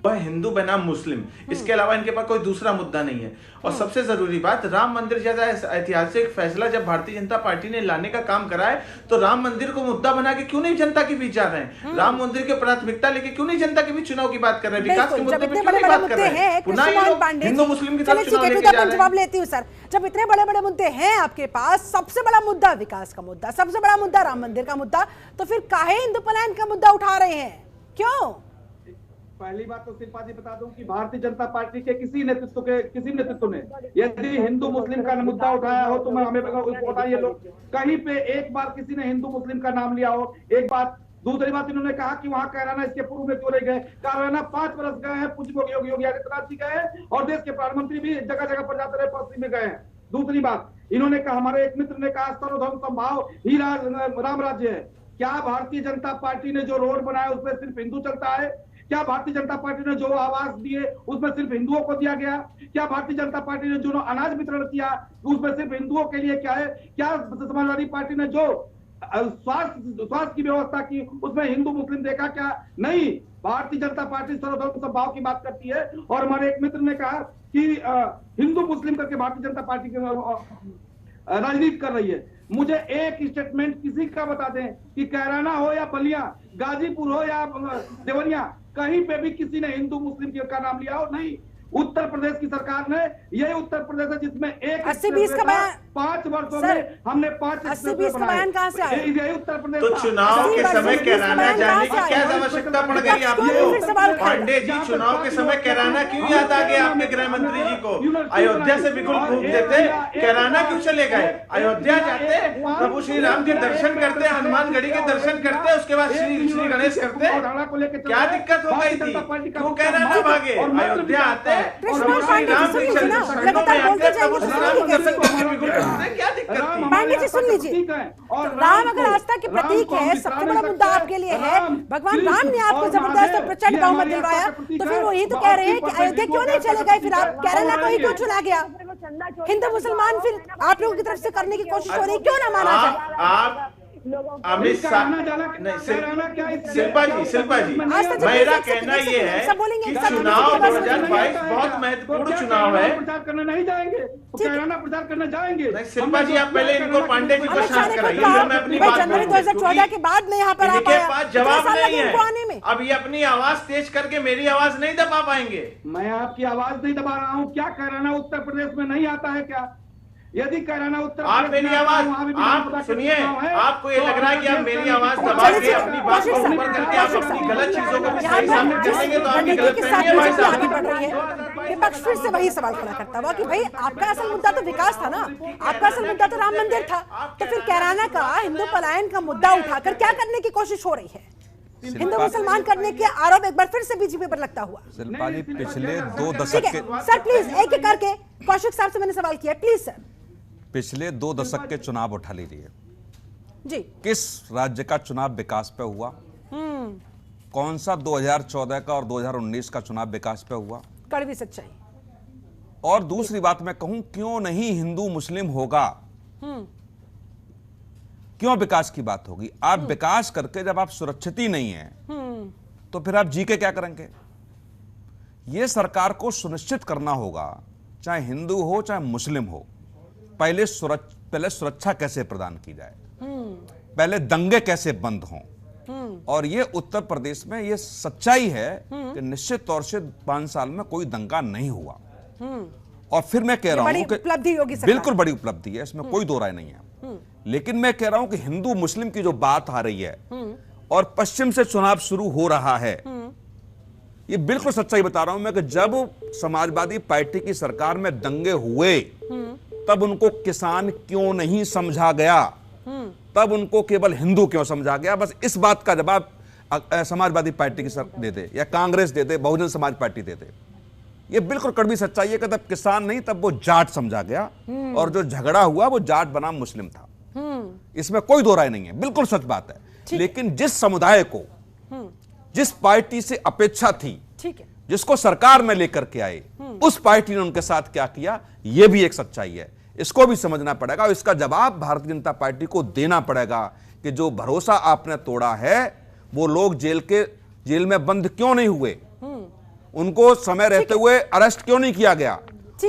है, हिंदू बनाम मुस्लिम। इसके अलावा इनके पास कोई दूसरा मुद्दा नहीं है। और सबसे जरूरी बात, राम मंदिर जैसा ऐतिहासिक फैसला जब भारतीय जनता पार्टी ने लाने का काम करा है, तो राम मंदिर को मुद्दा बना के क्यों नहीं जनता के बीच जा रहे हैं? राम मंदिर के प्राथमिकता लेके क्यों नहीं जनता के बीच चुनाव की बात कर रहे हैं? विकास के मुद्दे पे क्यों नहीं बात कर रहे हैं? पुनः हिंदू मुस्लिम की तरफ चुनाव लेके जा रहे हैं। जवाब लेती हूँ सर, जब इतने बड़े बड़े मुद्दे हैं आपके पास, सबसे बड़ा मुद्दा विकास का मुद्दा, सबसे बड़ा मुद्दा राम मंदिर का मुद्दा, तो फिर काहे हिंदू पलायन का मुद्दा उठा रहे हैं? क्यों? पहली बात तो शिल्पा जी बता दूं कि भारतीय जनता पार्टी के किसी नेतृत्व ने यदि हिंदू मुस्लिम का मुद्दा उठाया हो तो हमें बताइए लोग, कहीं पे एक बार किसी ने हिंदू मुस्लिम का नाम लिया हो? एक बात। दूसरी बात, इन्होंने कहा कि वहां कैराना इसके पूर्व में क्यों नहीं गए? कैराना 5 वर्ष गए हैं, पूज्य योगी आदित्यनाथ जी गए हैं और देश के प्रधानमंत्री भी जगह जगह पर जाते रहे, पश्चिम में गए हैं। दूसरी बात, इन्होंने कहा, हमारे एक मित्र ने कहा सर्वधर्म समभाव ही राम राज्य है। क्या भारतीय जनता पार्टी ने जो रोड बनाया उसमें सिर्फ हिंदू चलता है? क्या भारतीय जनता पार्टी ने जो आवास दिए उसमें सिर्फ हिंदुओं को दिया गया? क्या भारतीय जनता पार्टी ने जो अनाज वितरण किया उसमें सिर्फ हिंदुओं के लिए क्या है? क्या समाजवादी पार्टी ने जो स्वास्थ्य की व्यवस्था की उसमें हिंदू मुस्लिम देखा क्या? नहीं। भारतीय जनता पार्टी सर्वधर्म समभाव की बात करती है। और हमारे एक मित्र ने कहा कि हिंदू मुस्लिम करके भारतीय जनता पार्टी राजनीति कर रही है। मुझे एक स्टेटमेंट किसी का बता दें कि कैराना हो या बलिया, गाजीपुर हो या देवरिया, कहीं पे भी किसी ने हिंदू मुस्लिम का नाम लिया हो? नहीं। उत्तर प्रदेश की सरकार ने, यही उत्तर प्रदेश है जिसमें 80-20 का बयान 5 वर्षों में हमने 5 80-20 का बयान कहाँ से आया? यही उत्तर प्रदेश। तो चुनाव के समय कैराना जाने की क्या आवश्यकता पड़ गई आपको? पांडे जी, चुनाव के समय कैराना क्यों याद आ गया आपके गृह मंत्री जी को? अयोध्या से बिल्कुल घूम देते, कैराना क्यों चले गए? अयोध्या जाते, प्रभु श्री राम के दर्शन करते, हनुमानगढ़ी के दर्शन करते, उसके बाद श्री गणेश करते। क्या दिक्कत हो गई थी? क्यों कैराना भागे? अयोध्या आते, पांडे जी सुन लीजिए, राम अगर आस्था के प्रतीक है, सबसे बड़ा मुद्दा आपके लिए है, भगवान राम ने आपको जबरदस्त और प्रचंड बहुमत दिलवाया, तो फिर वो ये तो कह रहे हैं कि अयोध्या क्यों नहीं चले गए? फिर आप कैराना को ही क्यों चुना गया? हिंदू मुसलमान फिर आप लोगों की तरफ से करने की कोशिश हो रही, क्यों ना माना जाए? आप अमित शाह नहीं, शिल्पा जी, मेरा कहना ये है कि चुनाव 2022 बहुत महत्वपूर्ण चुनाव है। प्रचार करने नहीं जाएंगे, कैराना प्रचार करने जाएंगे। नहीं शिल्पा जी, आप पहले इनको पांडे जी को शांत कराइए, मैं अपनी बात जनवरी 2014 के बाद में यहाँ पर इनके पास जवाब नहीं है। अब ये अपनी आवाज तेज करके मेरी आवाज नहीं दबा पाएंगे। मैं आपकी आवाज नहीं दबा रहा हूँ। क्या कैराना उत्तर प्रदेश में नहीं आता है क्या? यदि कैराना उत्तर आप मेरी आवाज, आप सुनिए, आपको ये लग रहा है कि आप मेरी आवाज दबा के अपनी बात को ऊपर करके आप अपनी गलत चीजों को भी सही साबित करेंगे, तो आपकी गलतफहमी है भाई साहब। विपक्ष फिर से वही सवाल खड़ा करता हुआ कि भाई आपका असल मुद्दा तो विकास था ना, आपका असल मुद्दा तो राम मंदिर था, तो फिर कैराना का हिंदू पलायन का मुद्दा उठाकर क्या करने की कोशिश हो रही है? हिंदू मुसलमान करने के आरोप एक बार फिर से बीजेपी पर लगता हुआ। शिल्पा जी, पिछले 2 दशक के, सर प्लीज एक एक करके, कौशिक साहब से मैंने सवाल किया, प्लीज सर। पिछले 2 दशक के चुनाव उठा लीजिए जी। किस राज्य का चुनाव विकास पे हुआ? कौन सा 2014 का और 2019 का चुनाव विकास पे हुआ? कड़वी सच्चाई। और दूसरी बात मैं कहूं, क्यों नहीं हिंदू मुस्लिम होगा? क्यों विकास की बात होगी? आप विकास करके जब आप सुरक्षित ही नहीं है तो फिर आप जी के क्या करेंगे? यह सरकार को सुनिश्चित करना होगा, चाहे हिंदू हो चाहे मुस्लिम हो, पहले सुरक्षा कैसे प्रदान की जाए, पहले दंगे कैसे बंद हों। और ये उत्तर प्रदेश में ये सच्चाई है कि निश्चित तौर से 5 साल में कोई दंगा नहीं हुआ। और फिर मैं कह रहा हूं कि बिल्कुल बड़ी उपलब्धि है, इसमें कोई दो राय नहीं है। लेकिन मैं कह रहा हूं कि हिंदू मुस्लिम की जो बात आ रही है और पश्चिम से चुनाव शुरू हो रहा है, ये बिल्कुल सच्चाई बता रहा हूं मैं कि जब समाजवादी पार्टी की सरकार में दंगे हुए तब उनको किसान क्यों नहीं समझा गया, तब उनको केवल हिंदू क्यों समझा गया? बस इस बात का जवाब समाजवादी पार्टी की दे दे या कांग्रेस दे दे, बहुजन समाज पार्टी दे दे। ये बिल्कुल कड़वी सच्चाई है कि तब किसान नहीं, तब वो जाट समझा गया और जो झगड़ा हुआ वो जाट बनाम मुस्लिम था। इसमें कोई दो राय नहीं है, बिल्कुल सच बात है। लेकिन जिस समुदाय को जिस पार्टी से अपेक्षा थी, ठीक है, जिसको सरकार में लेकर के आए, उस पार्टी ने उनके साथ क्या किया, यह भी एक सच्चाई है। इसको भी समझना पड़ेगा और इसका जवाब भारतीय जनता पार्टी को देना पड़ेगा कि जो भरोसा आपने तोड़ा है, वो लोग जेल में बंद क्यों नहीं हुए, उनको समय रहते हुए अरेस्ट क्यों नहीं किया गया।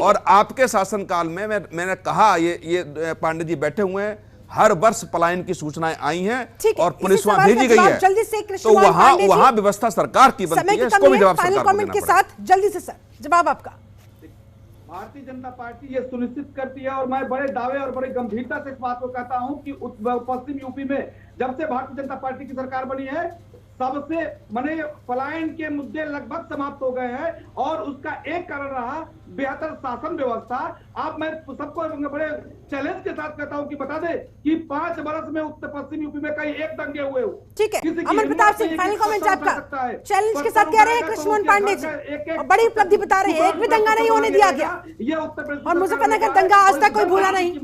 और आपके शासनकाल में मैंने कहा, ये पांडे जी बैठे हुए हैं, हर वर्ष पलायन की सूचनाएं आई हैं और पुलिस वहां भेजी गई है, तो वहां व्यवस्था सरकार की बनती है। इसको भी जवाब सरकार को देना पड़ेगा। जल्दी से सर जवाब आपका। भारतीय जनता पार्टी ये सुनिश्चित करती है और मैं बड़े दावे और बड़ी गंभीरता से इस बात को कहता हूं कि पश्चिम यूपी में जब से भारतीय जनता पार्टी की सरकार बनी है, सबसे माने पलायन के मुद्दे लगभग समाप्त हो गए हैं और उसका एक कारण रहा बेहतर शासन व्यवस्था। आप मैं सबको बड़े चैलेंज के साथ कहता हूं कि बता दे कि 5 वर्ष में उत्तर पश्चिम यूपी में कहीं एक दंगे हुए हो। ठीक है, अमर प्रताप सिंह, फाइनल कमेंट आपका। चैलेंज के साथ कह रहे हैं कृष्णमोहन पांडे जी, और बड़ी उपलब्धि बता रहे हैं, एक भी दंगा नहीं होने दिया गया। ये उत्तर प्रदेश और मुजफ्फरनगर दंगा आज तक कोई भूला नहीं।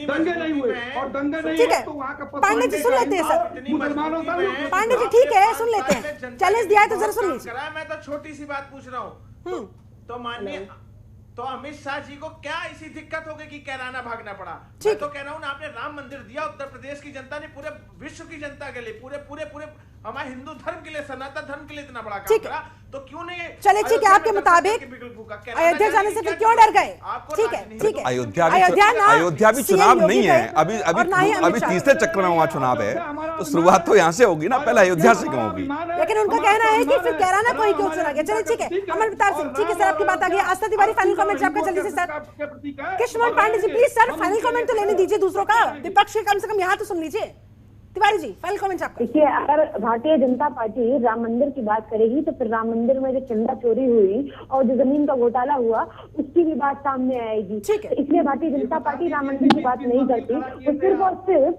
दंगे नहीं हुए और दंगा नहीं ठीक है, तो वहाँ का पांडे जी सुन लेते हैं सर, मुसलमानों का पांडे जी ठीक है सुन लेते हैं, चैलेंज दिया है तो जरा सुन लीजिए। मैं तो छोटी सी बात पूछ रहा हूँ, तो माननीय तो अमित शाह जी को क्या ऐसी दिक्कत हो गई कि कैराना भागना पड़ा? मैं तो कह रहा हूँ ना, आपने राम मंदिर दिया उत्तर प्रदेश की जनता ने, पूरे विश्व की जनता के लिए, पूरे हमारे हिंदू धर्म के लिए, सनातन धर्म के लिए इतना बड़ा काम करा, तो क्यों नहीं? चले ठीक है, आपके मुताबिक अयोध्या जाने से फिर क्यों डर गए? ठीक है ठीक है, अयोध्या भी चुनाव नहीं है अभी तीसरे चक्र में वहां चुनाव है, तो शुरुआत तो यहाँ से होगी ना, पहले अयोध्या से क्यों होगी? लेकिन उनका कहना है कि फिर कैराना कोई क्यों चुना गया। चलिए ठीक है, अमर प्रताप सिंह ठीक है सर, आपकी बात आ गई। आस्था तिवारी फाइनल कमेंट आपका जल्दी से sir. Krishnamohan Pandey ji please sir final comment तो लेने दीजिए दूसरों का, विपक्ष के कम से कम यहाँ तो सुन लीजिए। तिवारी जी फाइनल कमेंट आपका। देखिए, अगर भारतीय जनता पार्टी राम मंदिर की बात करेगी तो फिर राम मंदिर में जो चंदा चोरी हुई और जो जमीन का घोटाला हुआ उसकी भी बात सामने आएगी। ठीक है, इसलिए भारतीय जनता पार्टी राम मंदिर की बात नहीं करती, वो सिर्फ और सिर्फ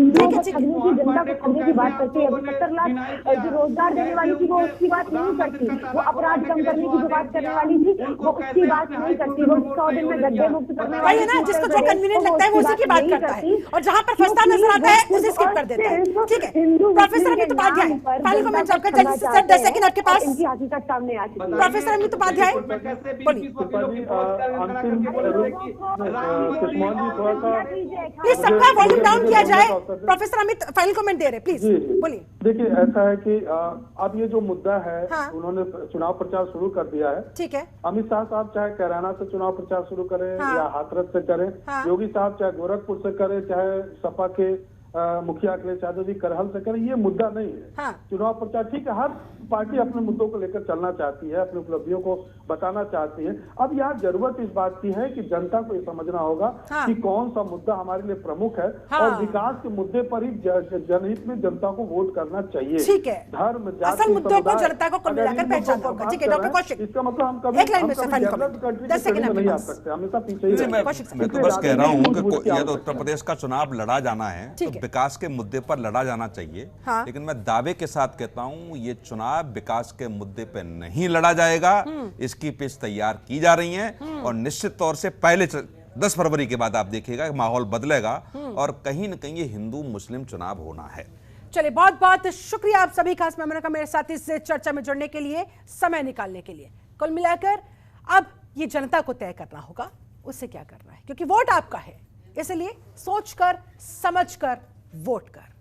जनता को ठगने की बात करती है। 70 लाख जो रोजगार देने वाली थी वो उसकी बात नहीं करती, वो अपराध कम करने की जो बात करने वाली थी वो उसकी बात नहीं करती, वो 100 दिन में गड्ढे मुक्त करने वाली ना, जिसको जो कन्वीनियंट लगता है वो उसी की बात करता है, और जहाँ पर फंसता नजर आता है उसे स्किप कर देता है। ठीक है, professor Amit Upadhyay final comment आपका जल्दी से सर, 10 सेकंड आपके पास। इनकी हकीकत सामने आती है। प्रोफेसर अमित उपाध्याय प्लीज सबका वॉल्यूम डाउन किया जाए। प्रोफेसर अमित फाइनल कमेंट दे रहे, प्लीज बोलिए। देखिए, ऐसा है कि अब ये जो मुद्दा है, उन्होंने चुनाव प्रचार शुरू कर दिया है। ठीक है, अमित शाह साहब चाहे कैराना से चुनाव प्रचार शुरू करें या हाथरस से करें, योगी साहब चाहे गोरखपुर से करें, चाहे सपा के मुखिया अखिलेश यादव जी करहल से करें, ये मुद्दा नहीं है। चुनाव प्रचार ठीक है, हर पार्टी अपने मुद्दों को लेकर चलना चाहती है, अपनी उपलब्धियों को बताना चाहती है। अब यहाँ जरूरत इस बात की है कि जनता को ये समझना होगा कि कौन सा मुद्दा हमारे लिए प्रमुख है और विकास के मुद्दे पर ही जनहित में जनता को वोट करना चाहिए। ठीक है, धर्म असल मुद्दों को जनता को मिलाकर पहचानना होगा। ठीक है डॉक्टर कौशिक, इसका मतलब हम कभी नहीं आ सकते, हमेशा पीछे ही। मैं तो बस कह रहा हूँ कि यह तो उत्तर प्रदेश का चुनाव लड़ा जाना है तो विकास के मुद्दे पर लड़ा जाना चाहिए, लेकिन मैं दावे के साथ कहता हूँ ये चुनाव विकास के मुद्दे पे नहीं लड़ा जाएगा। इसकी पिच तैयार की जा रही है और निश्चित तौर से पहले 10 फरवरी के बाद आप देखिएगा माहौल बदलेगा और कहीं न कहीं ये हिंदू मुस्लिम चुनाव होना है। चलिए बहुत बहुत शुक्रिया आप सभी खास मेहमानों का मेरे साथ इस चर्चा में जुड़ने के लिए, समय निकालने के लिए। कुल मिलाकर अब ये जनता को तय करना होगा उससे क्या करना है, क्योंकि वोट आपका है, इसलिए सोचकर समझकर वोट कर।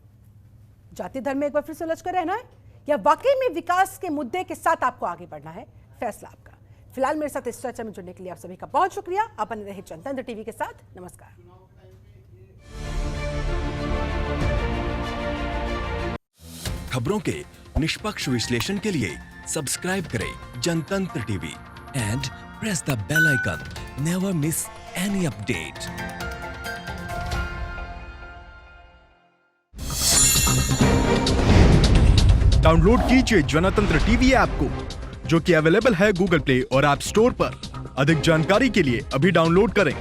जाति धर्म में एक बार फिर से उलझ कर रहना है या वाकई में विकास के मुद्दे के साथ आपको आगे बढ़ना है, फैसला आपका। फिलहाल मेरे साथ इस चर्चा में जुड़ने के लिए आप सभी का बहुत शुक्रिया। आप बने रहे जनतंत्र टीवी के साथ। नमस्कार। खबरों के निष्पक्ष विश्लेषण के लिए सब्सक्राइब करें Jantantra TV and press the bell icon. Never miss any update. Download कीजिए जनतंत्र टीवी ऐप को, जो कि अवेलेबल है गूगल प्ले और ऐप स्टोर पर। अधिक जानकारी के लिए अभी डाउनलोड करें।